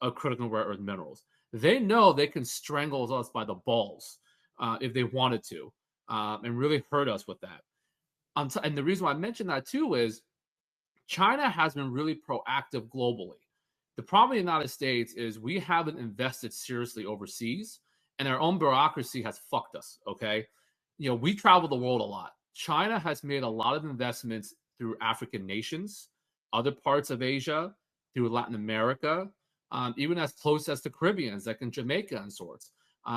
of critical rare earth minerals. They know they can strangle us by the balls if they wanted to, and really hurt us with that. And the reason why I mention that too is China has been really proactive globally. The problem in the United States is we haven't invested seriously overseas, and our own bureaucracy has fucked us. Okay, we travel the world a lot. China has made a lot of investments through African nations, other parts of Asia, through Latin America, even as close as the Caribbeans, like in Jamaica and sorts.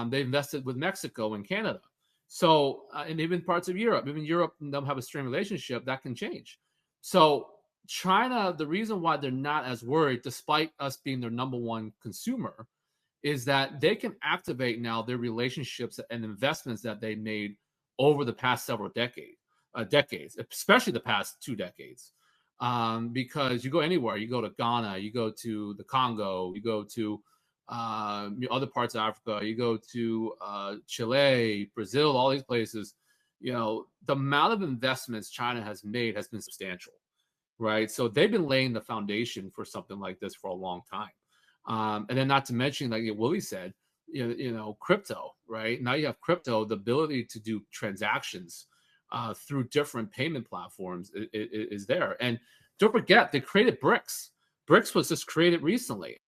They invested with Mexico and Canada. So, and even parts of Europe, even Europe and them have a strained relationship that can change. So, China, the reason why they're not as worried, despite us being their number one consumer, is that they can activate now their relationships and investments that they made over the past several decades, especially the past 2 decades. Because you go anywhere, you go to Ghana, you go to the Congo, you go to other parts of Africa, you go to Chile, Brazil, all these places, the amount of investments China has made has been substantial, right? So they've been laying the foundation for something like this for a long time. And then not to mention, like Willie said, crypto, right? Now you have crypto, the ability to do transactions through different payment platforms is there. And don't forget, they created BRICS. BRICS was just created recently.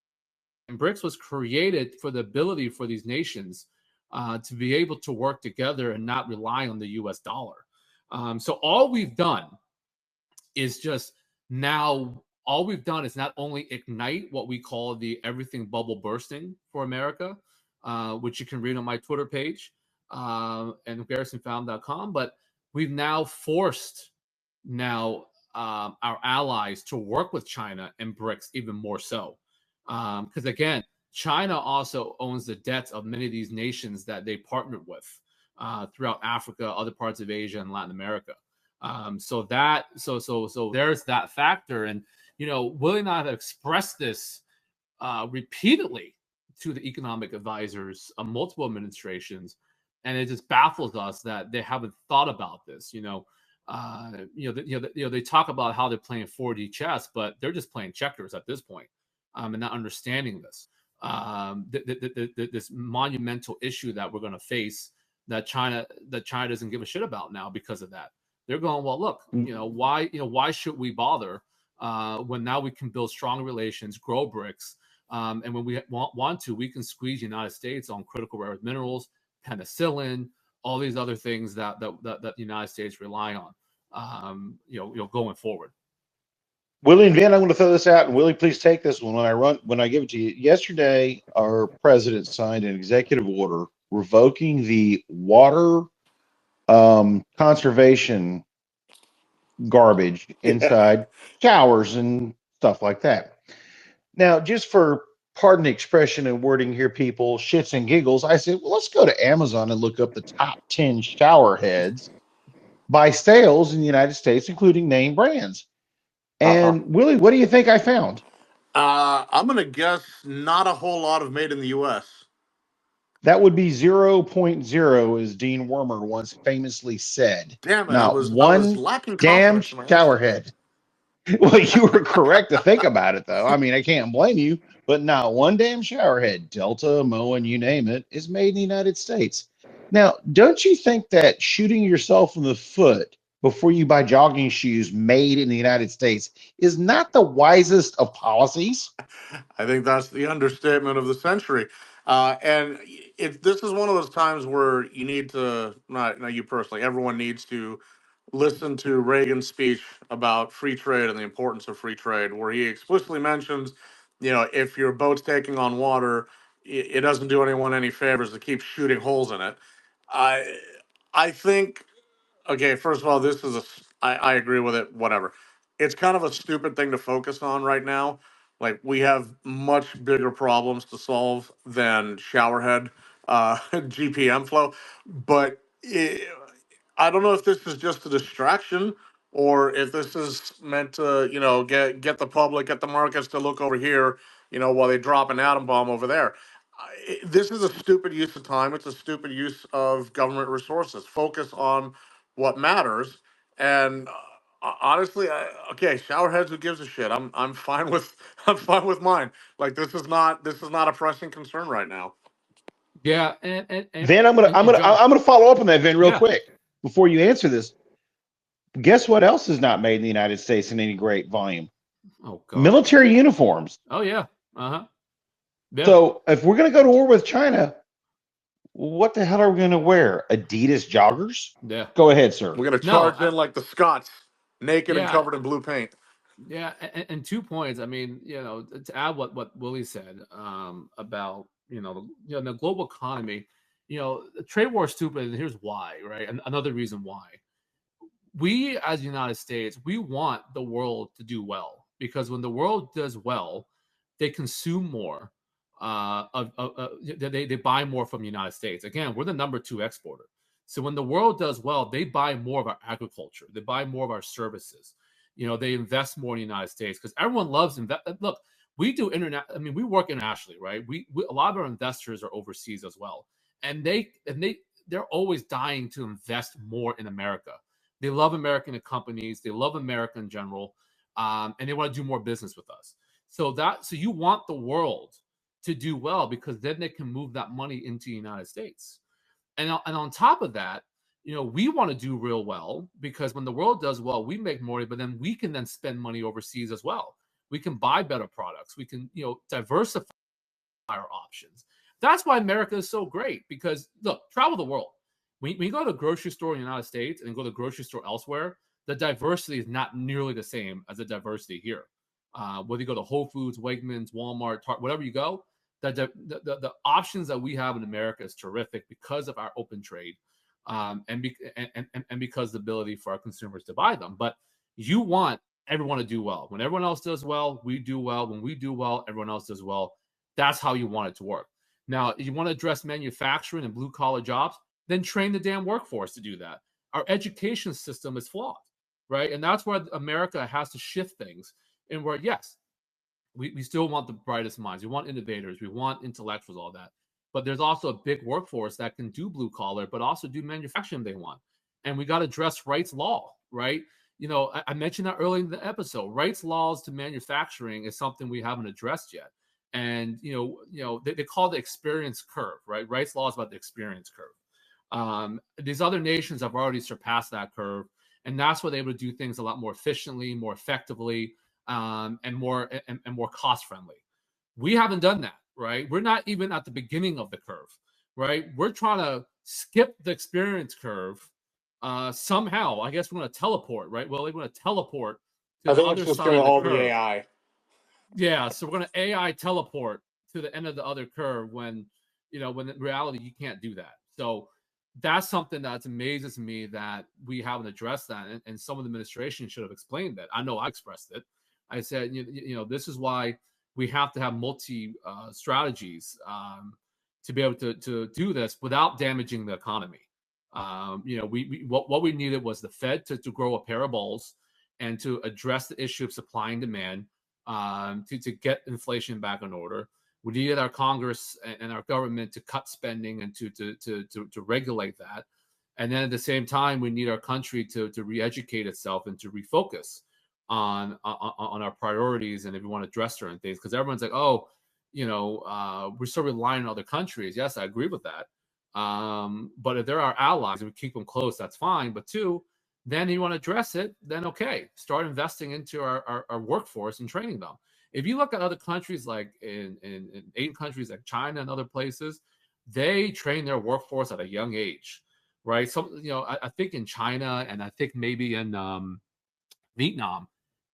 And BRICS was created for the ability for these nations to be able to work together and not rely on the US dollar. So all we've done is not only ignite what we call the everything bubble bursting for America, which you can read on my Twitter page and GarrisonFathom.com, but we've now forced our allies to work with China and BRICS even more so. Because again, China also owns the debts of many of these nations that they partnered with throughout Africa, other parts of Asia, and Latin America. So there's that factor. And, Willie and I have expressed this repeatedly to the economic advisors of multiple administrations. And it just baffles us that they haven't thought about this. They talk about how they're playing 4D chess, but they're just playing checkers at this point, and not understanding this. This monumental issue that we're going to face that China doesn't give a shit about now because of that. They're going, well, look, why should we bother when now we can build strong relations, grow BRICS, and when we want to, we can squeeze the United States on critical rare earth minerals, penicillin, all these other things that the United States rely on, going forward. Willie and Vin, I'm going to throw this out, and Willie, please take this one when I give it to you. Yesterday, our president signed an executive order revoking the water conservation garbage inside showers and stuff like that. Now, just for pardon the expression and wording here, people, shits and giggles, I said, well, let's go to Amazon and look up the top 10 shower heads by sales in the United States, including name brands. And Willie, what do you think I found? I'm going to guess not a whole lot of made in the U.S. That would be 0.0, as Dean Wormer once famously said. Damn it, Not I was one lacking damn confidence in my shower answer. head. Well, you were correct to think about it, though. I mean, I can't blame you, but not one damn shower head, Delta, Moen, you name it, is made in the United States. Now, don't you think that shooting yourself in the foot before you buy jogging shoes made in the United States is not the wisest of policies? I think that's the understatement of the century. And this is one of those times where you need to, not you personally, everyone needs to listen to Reagan's speech about free trade and the importance of free trade, where he explicitly mentions, if your boat's taking on water, it doesn't do anyone any favors to keep shooting holes in it. I think, okay, first of all, I agree with it, whatever. It's kind of a stupid thing to focus on right now. Like, we have much bigger problems to solve than showerhead GPM flow. But I don't know if this is just a distraction or if this is meant to, get the public, get the markets to look over here, while they drop an atom bomb over there. This is a stupid use of time. It's a stupid use of government resources. Focus on what matters. And Honestly, okay, showerheads. Who gives a shit? I'm fine with I'm fine with mine. Like this is not a pressing concern right now. Yeah, and Vin, John, I'm gonna follow up on that, Vin, real yeah. quick before you answer this. Guess what else is not made in the United States in any great volume? Oh God. Military uniforms. Oh yeah. Uh-huh. Yeah. So if we're gonna go to war with China, what the hell are we gonna wear? Adidas joggers? Yeah. Go ahead, sir. We're gonna No. charge in like the Scots, naked and Yeah. covered in blue paint. Yeah. And 2 points. I mean, to add what Willie said about the global economy. The trade war is stupid, and here's why. Right. And another reason why. We as the United States, we want the world to do well, because when the world does well, they consume more. They buy more from the United States. Again, we're the number 2 exporter. So when the world does well, they buy more of our agriculture. They buy more of our services. They invest more in the United States because everyone loves invest. Look, we do internet. I mean, we work internationally, right? We a lot of our investors are overseas as well, and they're always dying to invest more in America. They love American companies. They love America in general, and they want to do more business with us. So you want the world to do well, because then they can move that money into the United States. And on top of that, we want to do real well, because when the world does well, we make money, but then we can then spend money overseas as well. We can buy better products. We can, diversify our options. That's why America is so great, because look, travel the world. When you go to a grocery store in the United States and go to a grocery store elsewhere, the diversity is not nearly the same as the diversity here. Whether you go to Whole Foods, Wegmans, Walmart, Target, whatever you go, the options that we have in America is terrific because of our open trade, and because of the ability for our consumers to buy them. But you want everyone to do well. When everyone else does well, we do well. When we do well, everyone else does well. That's how you want it to work. Now, you want to address manufacturing and blue collar jobs, then train the damn workforce to do that. Our education system is flawed, right? And that's where America has to shift things. And where, yes, we still want the brightest minds. We want innovators. We want intellectuals, all that. But there's also a big workforce that can do blue collar, but also do manufacturing they want. And we got to address rights law, right? I mentioned that early in the episode. Rights laws to manufacturing is something we haven't addressed yet. And, they call it the experience curve, right? Rights law is about the experience curve. These other nations have already surpassed that curve. And that's why they're able to do things a lot more efficiently, more effectively, and more cost friendly. We haven't done that, right? We're not even at the beginning of the curve, right? We're trying to skip the experience curve somehow. I guess we're going to teleport, right? Well, we're going to teleport to the other side of the curve. AI. Yeah, so we're going to AI teleport to the end of the other curve when in reality you can't do that. So that's something that amazes me that we haven't addressed that, and some of the administration should have explained that. I know I expressed it. I said, this is why we have to have multi strategies to be able to do this without damaging the economy. What we needed was the Fed to grow a pair of balls and to address the issue of supply and demand, to get inflation back in order. We needed our Congress and our government to cut spending and to regulate that. And then at the same time, we need our country to re-educate itself and to refocus on our priorities, and if we want to address certain things, because everyone's like, oh, we're so reliant on other countries. Yes, I agree with that. But if they're our allies and we keep them close, that's fine. But 2, then you want to address it, then okay, start investing into our workforce and training them. If you look at other countries, like in Asian countries like China and other places, they train their workforce at a young age, right? So, I think in China, and I think maybe in Vietnam,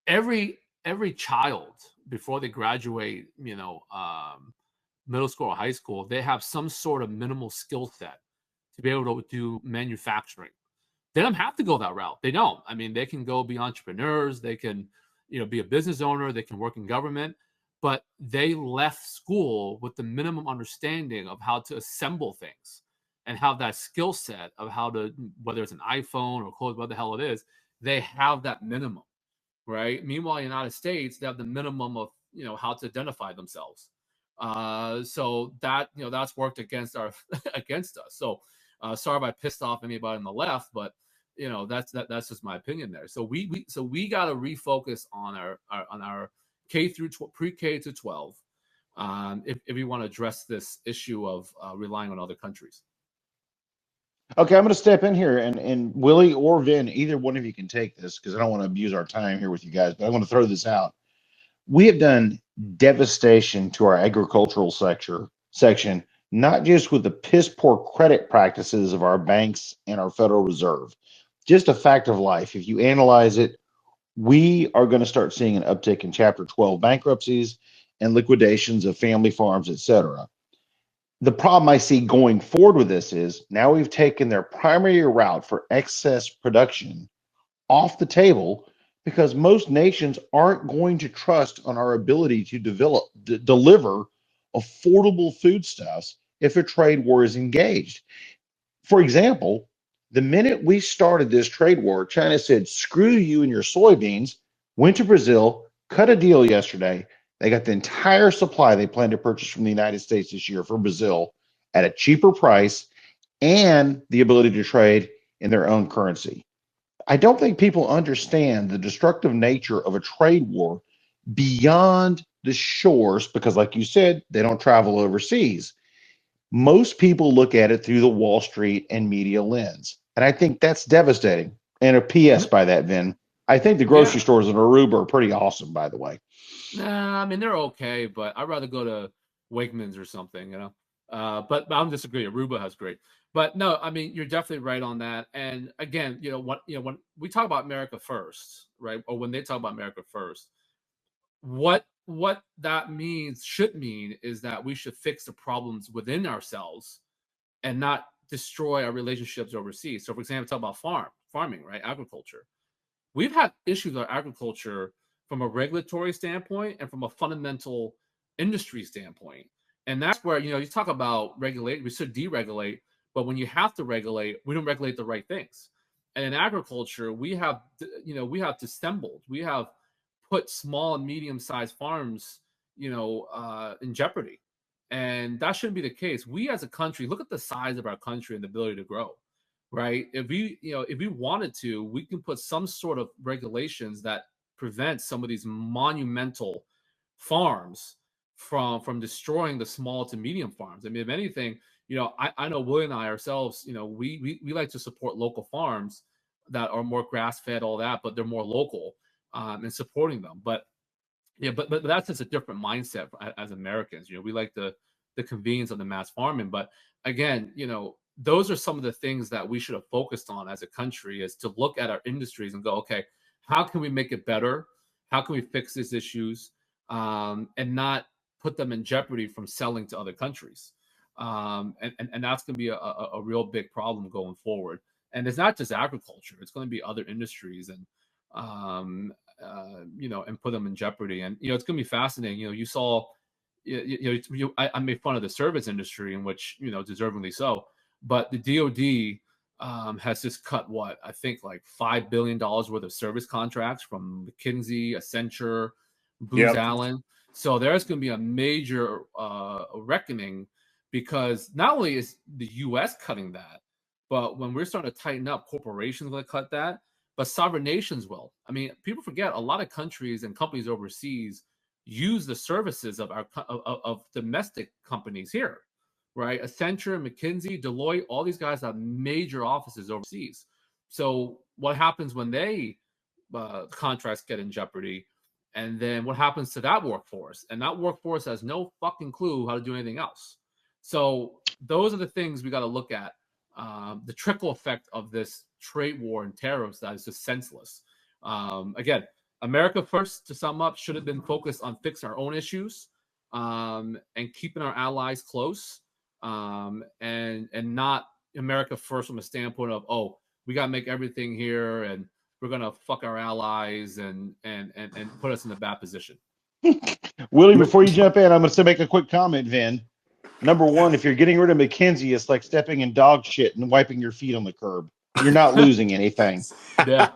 every child before they graduate, middle school or high school, they have some sort of minimal skill set to be able to do manufacturing. They don't have to go that route. They don't. I mean, they can go be entrepreneurs. They can, be a business owner. They can work in government. But they left school with the minimum understanding of how to assemble things and have that skill set of how to, whether it's an iPhone or clothes, what the hell it is, they have that minimum, right? Meanwhile, in the United States, they have the minimum of, how to identify themselves. So that, that's worked against against us. So sorry if I pissed off anybody on the left, but that's just my opinion there. So we got to refocus on our pre-K to 12 if we want to address this issue of relying on other countries. Okay, I'm going to step in here, and Willie or Vin, either one of you can take this because I don't want to abuse our time here with you guys, but I want to throw this out. We have done devastation to our agricultural section, not just with the piss poor credit practices of our banks and our Federal Reserve. Just a fact of life. If you analyze it, we are going to start seeing an uptick in Chapter 12 bankruptcies and liquidations of family farms, etc. The problem I see going forward with this is now we've taken their primary route for excess production off the table because most nations aren't going to trust on our ability to deliver affordable foodstuffs if a trade war is engaged. For example, the minute we started this trade war, China said, screw you and your soybeans, went to Brazil, cut a deal yesterday. They got the entire supply they plan to purchase from the United States this year for Brazil at a cheaper price and the ability to trade in their own currency. I don't think people understand the destructive nature of a trade war beyond the shores because, like you said, they don't travel overseas. Most people look at it through the Wall Street and media lens. And I think that's devastating. And a PS by that, Vin. I think the grocery stores in Aruba are pretty awesome, by the way. Nah, I mean, they're okay, but I'd rather go to Wegmans or something, But I'm disagreeing. Aruba has great. But no, I mean, you're definitely right on that. And again, when we talk about America first, right? Or when they talk about America first, what that should mean is that we should fix the problems within ourselves and not destroy our relationships overseas. So for example, talk about farming, right? Agriculture. We've had issues with agriculture from a regulatory standpoint and from a fundamental industry standpoint. And that's where, you talk about regulate, we should deregulate, but when you have to regulate, we don't regulate the right things. And in agriculture, we have dissembled, we have put small and medium-sized farms, in jeopardy. And that shouldn't be the case. We as a country, look at the size of our country and the ability to grow, right? If we wanted to, we can put some sort of regulations that prevent some of these monumental farms from destroying the small to medium farms. I mean, if anything, I know Willie and I ourselves, we like to support local farms that are more grass-fed, all that, but they're more local and supporting them. But that's just a different mindset as Americans. We like the convenience of the mass farming. But again, those are some of the things that we should have focused on as a country, is to look at our industries and go, okay, how can we make it better? How can we fix these issues and not put them in jeopardy from selling to other countries? And that's going to be a real big problem going forward. And it's not just agriculture; it's going to be other industries and and put them in jeopardy. And it's going to be fascinating. You saw, I made fun of the service industry, in which deservingly so, but the DoD has just cut I think like $5 billion worth of service contracts from McKinsey, Accenture, Booz Allen. So there's going to be a major reckoning, because not only is the U.S. cutting that, but when we're starting to tighten up, corporations will cut that, but sovereign nations will. I mean, people forget a lot of countries and companies overseas use the services of domestic companies here, right? Accenture, McKinsey, Deloitte, all these guys have major offices overseas. So what happens when they contracts get in jeopardy? And then what happens to that workforce? And that workforce has no fucking clue how to do anything else. So those are the things we got to look at. The trickle effect of this trade war and tariffs that is just senseless. Again, America first, to sum up, should have been focused on fixing our own issues and keeping our allies close, and not America first from a standpoint of, oh, we got to make everything here and we're going to fuck our allies and put us in a bad position. Willie, before you jump in, I'm going to make a quick comment, Vin. Number one, if you're getting rid of McKinsey, it's like stepping in dog shit and wiping your feet on the curb. You're not losing anything. Yeah.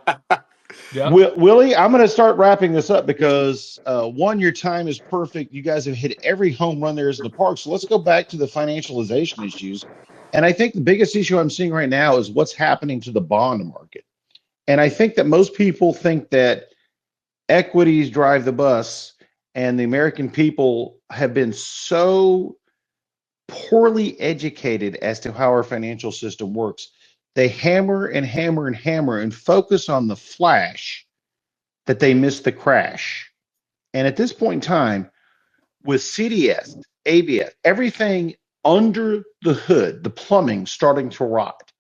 Willie, I'm going to start wrapping this up because, one, your time is perfect. You guys have hit every home run there is in the park. So let's go back to the financialization issues. And I think the biggest issue I'm seeing right now is what's happening to the bond market. And I think that most people think that equities drive the bus, and the American people have been so poorly educated as to how our financial system works. They hammer and hammer and hammer and focus on the flash that they miss the crash. And at this point in time, with CDS, ABS, everything under the hood, the plumbing starting to rot,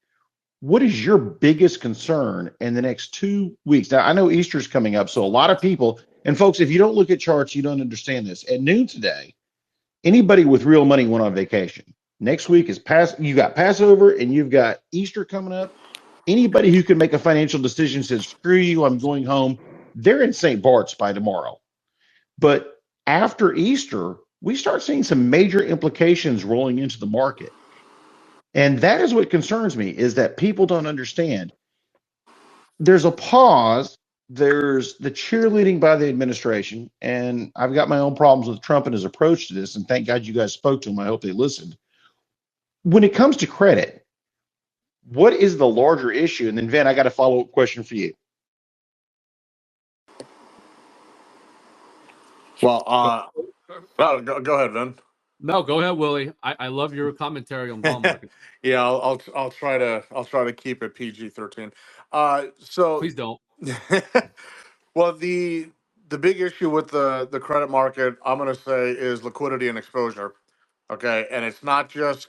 what is your biggest concern in the next 2 weeks? Now, I know Easter's coming up, so a lot of people, and folks, if you don't look at charts, you don't understand this. At noon today, anybody with real money went on vacation. Next week is you got Passover and you've got Easter coming up. Anybody who can make a financial decision says, screw you, I'm going home. They're in St. Bart's by tomorrow. But after Easter, we start seeing some major implications rolling into the market. And that is what concerns me, is that people don't understand. There's a pause. There's the cheerleading by the administration. And I've got my own problems with Trump and his approach to this. And thank God you guys spoke to him. I hope they listened. When it comes to credit, what is the larger issue? And then, Vin, I got a follow-up question for you. Well, go ahead, Vin. No, go ahead, Willie. I love your commentary on bond market. Yeah, I'll try to keep it PG-13. So Please don't. well, the big issue with the credit market, I'm going to say, is liquidity and exposure. Okay, and it's not just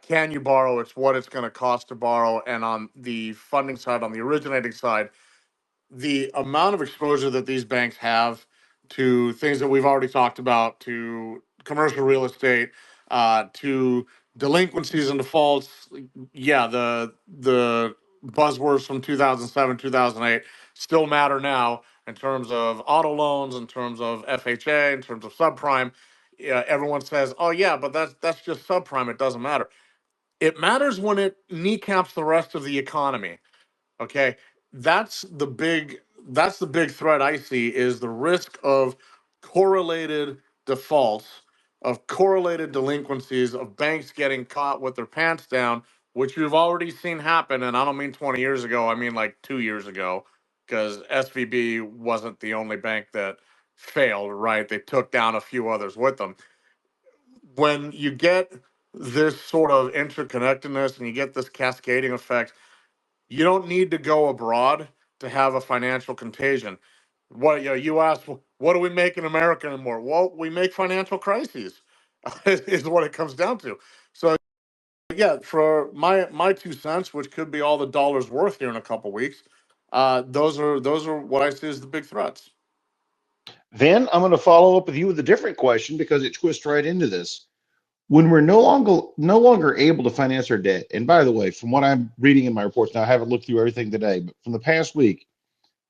can you borrow; it's what it's going to cost to borrow. And on the funding side, on the originating side, the amount of exposure that these banks have to things that we've already talked about, to commercial real estate, to delinquencies and defaults. Yeah, the buzzwords from 2007, 2008 still matter now in terms of auto loans, in terms of FHA, in terms of subprime. Yeah, everyone says, "Oh yeah, but that's just subprime. It doesn't matter." It matters when it kneecaps the rest of the economy. Okay, that's the big threat I see, is the risk of correlated defaults, of correlated delinquencies, of banks getting caught with their pants down, which you've already seen happen. And I don't mean 20 years ago, I mean like 2 years ago, because SVB wasn't the only bank that failed, right? They took down a few others with them. When you get this sort of interconnectedness and you get this cascading effect, you don't need to go abroad to have a financial contagion. You asked, what do we make in America anymore? Well, we make financial crises, is what it comes down to. So yeah, for my 2 cents, which could be all the dollars worth here in a couple weeks, those are what I see as the big threats. Vin, I'm going to follow up with you with a different question because it twists right into this. When we're no longer able to finance our debt, and by the way, from what I'm reading in my reports now, I haven't looked through everything today, but from the past week,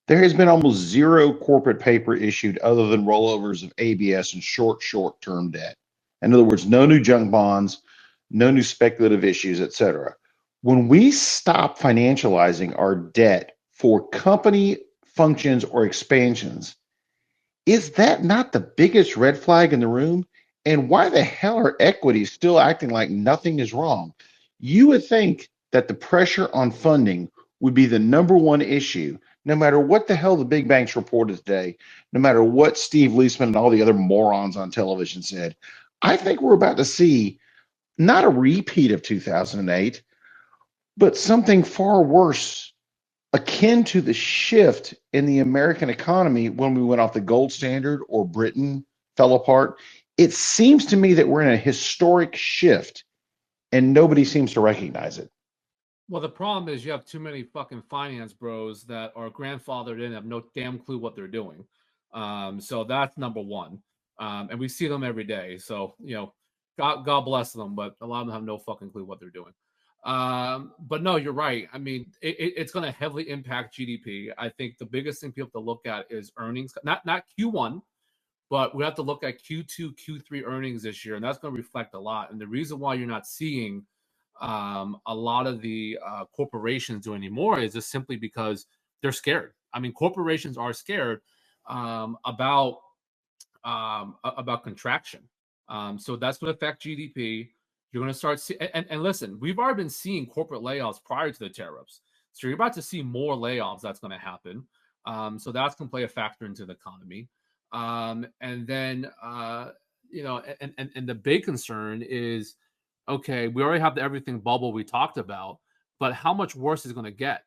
there has been almost zero corporate paper issued other than rollovers of ABS and short-term debt. In other words, no new junk bonds, no new speculative issues, etc. When we stop financializing our debt for company functions or expansions, is that not the biggest red flag in the room? And why the hell are equities still acting like nothing is wrong? You would think that the pressure on funding would be the number one issue, no matter what the hell the big banks reported today, no matter what Steve Leisman and all the other morons on television said. I think we're about to see not a repeat of 2008, but something far worse, akin to the shift in the American economy when we went off the gold standard or Britain fell apart. It seems to me that we're in a historic shift and nobody seems to recognize it. Well, the problem is you have too many fucking finance bros that are grandfathered in and have no damn clue what they're doing. So that's number one. And we see them every day. So, God bless them, but a lot of them have no fucking clue what they're doing. But no, you're right. I mean, it's going to heavily impact GDP. I think the biggest thing people have to look at is earnings, not Q1, but we have to look at Q2, Q3 earnings this year, and that's going to reflect a lot. And the reason why you're not seeing a lot of the corporations do anymore is just simply because they're scared. I mean, corporations are scared about contraction. So that's going to affect GDP. You're going to start and listen, we've already been seeing corporate layoffs prior to the tariffs. So you're about to see more layoffs. That's going to happen. So that's going to play a factor into the economy. And then, and the big concern is, okay, we already have the everything bubble we talked about, but how much worse is it going to get?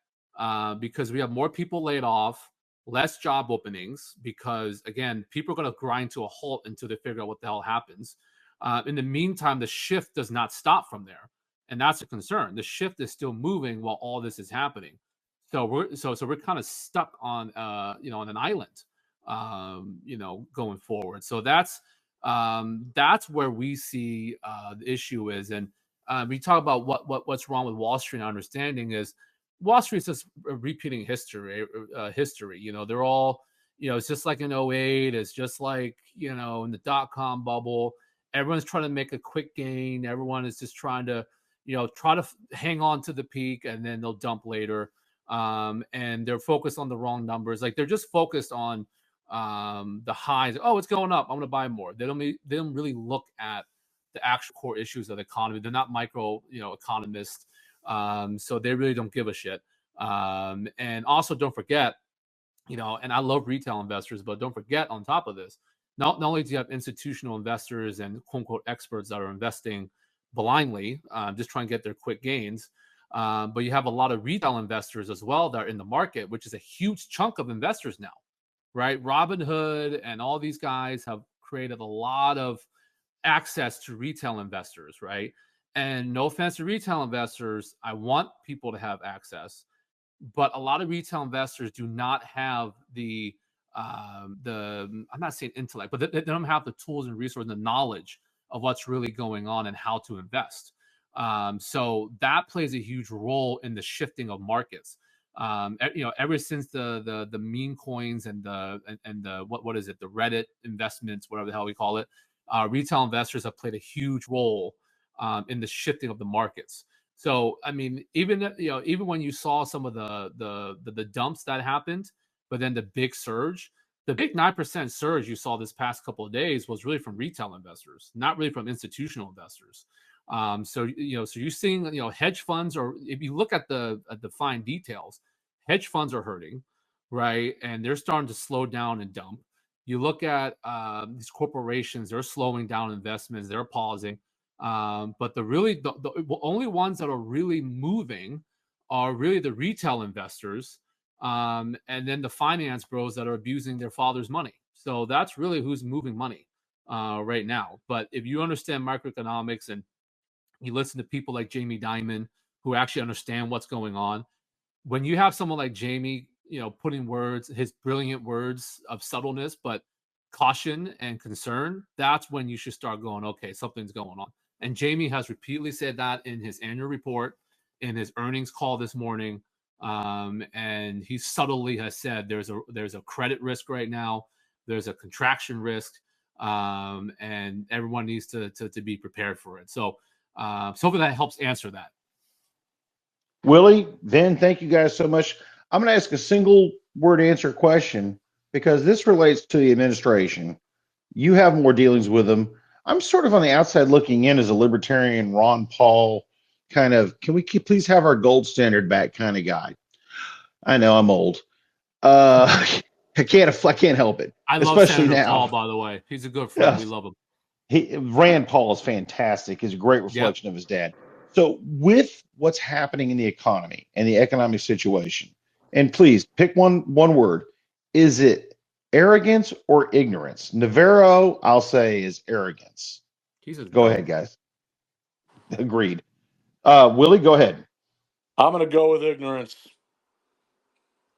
Because we have more people laid off, less job openings, because again, people are going to grind to a halt until they figure out what the hell happens. In the meantime, the shift does not stop from there. And that's a concern. The shift is still moving while all this is happening. So we're kind of stuck on on an island, going forward. So that's where we see the issue is. And we talk about what's wrong with Wall Street. And understanding is Wall Street's just repeating history. They're all, it's just like in 08. It's just like, in the .com bubble. Everyone's trying to make a quick gain. Everyone is just trying to, hang on to the peak, and then they'll dump later. And they're focused on the wrong numbers. Like, they're just focused on the highs. Oh, it's going up, I'm going to buy more. They don't really look at the actual core issues of the economy. They're not economists. So they really don't give a shit. And also don't forget, and I love retail investors, but don't forget on top of this, not only do you have institutional investors and quote unquote experts that are investing blindly, just trying to get their quick gains, but you have a lot of retail investors as well that are in the market, which is a huge chunk of investors now, right? Robinhood and all these guys have created a lot of access to retail investors, right? And no offense to retail investors, I want people to have access, but a lot of retail investors do not have I'm not saying intellect, but they don't have the tools and resources and the knowledge of what's really going on and how to invest. So that plays a huge role in the shifting of markets. Ever since the meme coins and the what is it, the Reddit investments, whatever the hell we call it, retail investors have played a huge role in the shifting of the markets. So I mean, even when you saw some of the dumps that happened, but then the big surge, the big 9% surge you saw this past couple of days was really from retail investors, not really from institutional investors. So you're seeing, hedge funds, or if you look at the fine details, hedge funds are hurting, right? And they're starting to slow down and dump. You look at these corporations, they're slowing down investments, they're pausing. But the only ones that are really moving are really the retail investors, and then the finance bros that are abusing their father's money. So that's really who's moving money right now. But if you understand microeconomics and you listen to people like Jamie Dimon who actually understand what's going on, when you have someone like Jamie, putting his brilliant words of subtleness, but caution and concern, that's when you should start going, okay, something's going on. And Jamie has repeatedly said that in his annual report, in his earnings call this morning. And he subtly has said there's a credit risk right now, there's a contraction risk, and everyone needs to be prepared for it. So hopefully that helps answer that. Willie, Vin, thank you guys so much. I'm going to ask a single word answer question because this relates to the administration. You have more dealings with them. I'm sort of on the outside looking in as a libertarian, Ron Paul kind of, can we please have our gold standard back kind of guy. I know I'm old. I can't help it. I love especially Senator now. Paul, by the way. He's a good friend. Yeah. We love him. Rand Paul is fantastic. He's a great reflection of his dad. So with what's happening in the economy and the economic situation, and please pick one word. Is it arrogance or ignorance? Navarro, I'll say, is arrogance. Go ahead, guys. Agreed. Willie, go ahead. I'm going to go with ignorance.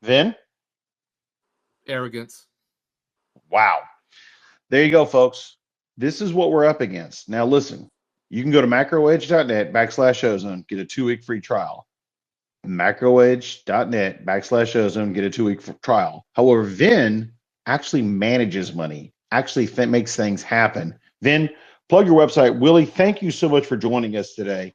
Vin? Arrogance. Wow. There you go, folks. This is what we're up against. Now, listen, you can go to macroedge.net/ozone, get a 2-week free trial. macroedge.net/ozone, get a 2-week trial. However, Vin actually manages money, actually makes things happen. Vin, plug your website. Willie, thank you so much for joining us today.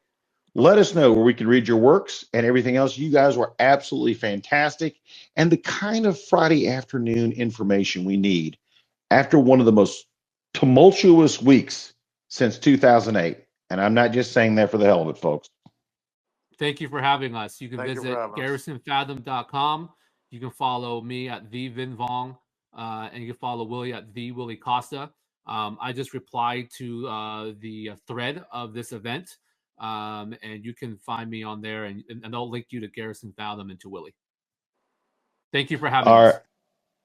Let us know where we can read your works and everything else. You guys were absolutely fantastic and the kind of Friday afternoon information we need after one of the most tumultuous weeks since 2008. And I'm not just saying that for the hell of it, folks. Thank you for having us. You can Thank you visit for having us. GarrisonFathom.com. You can follow me at the Vinh Vuon, and you can follow Willie at the Willie Costa. I just replied to the thread of this event, and you can find me on there, and I'll link you to Garrison Fathom and to Willie. Thank you for having All us. right.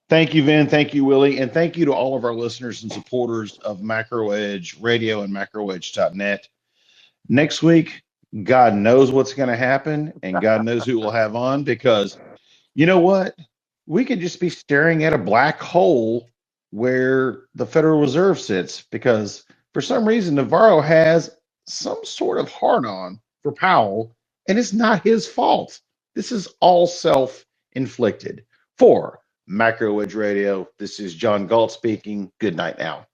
Thank you, Vin. Thank you, Willie. And thank you to all of our listeners and supporters of MacroEdge Radio and MacroEdge.net. Next week, God knows what's going to happen, and God knows who we'll have on, because you know what? We could just be staring at a black hole where the Federal Reserve sits, because for some reason, Navarro has some sort of hard-on for Powell, and it's not his fault. This is all self-inflicted. For MacroEdge Radio, this is John Galt speaking. Good night now.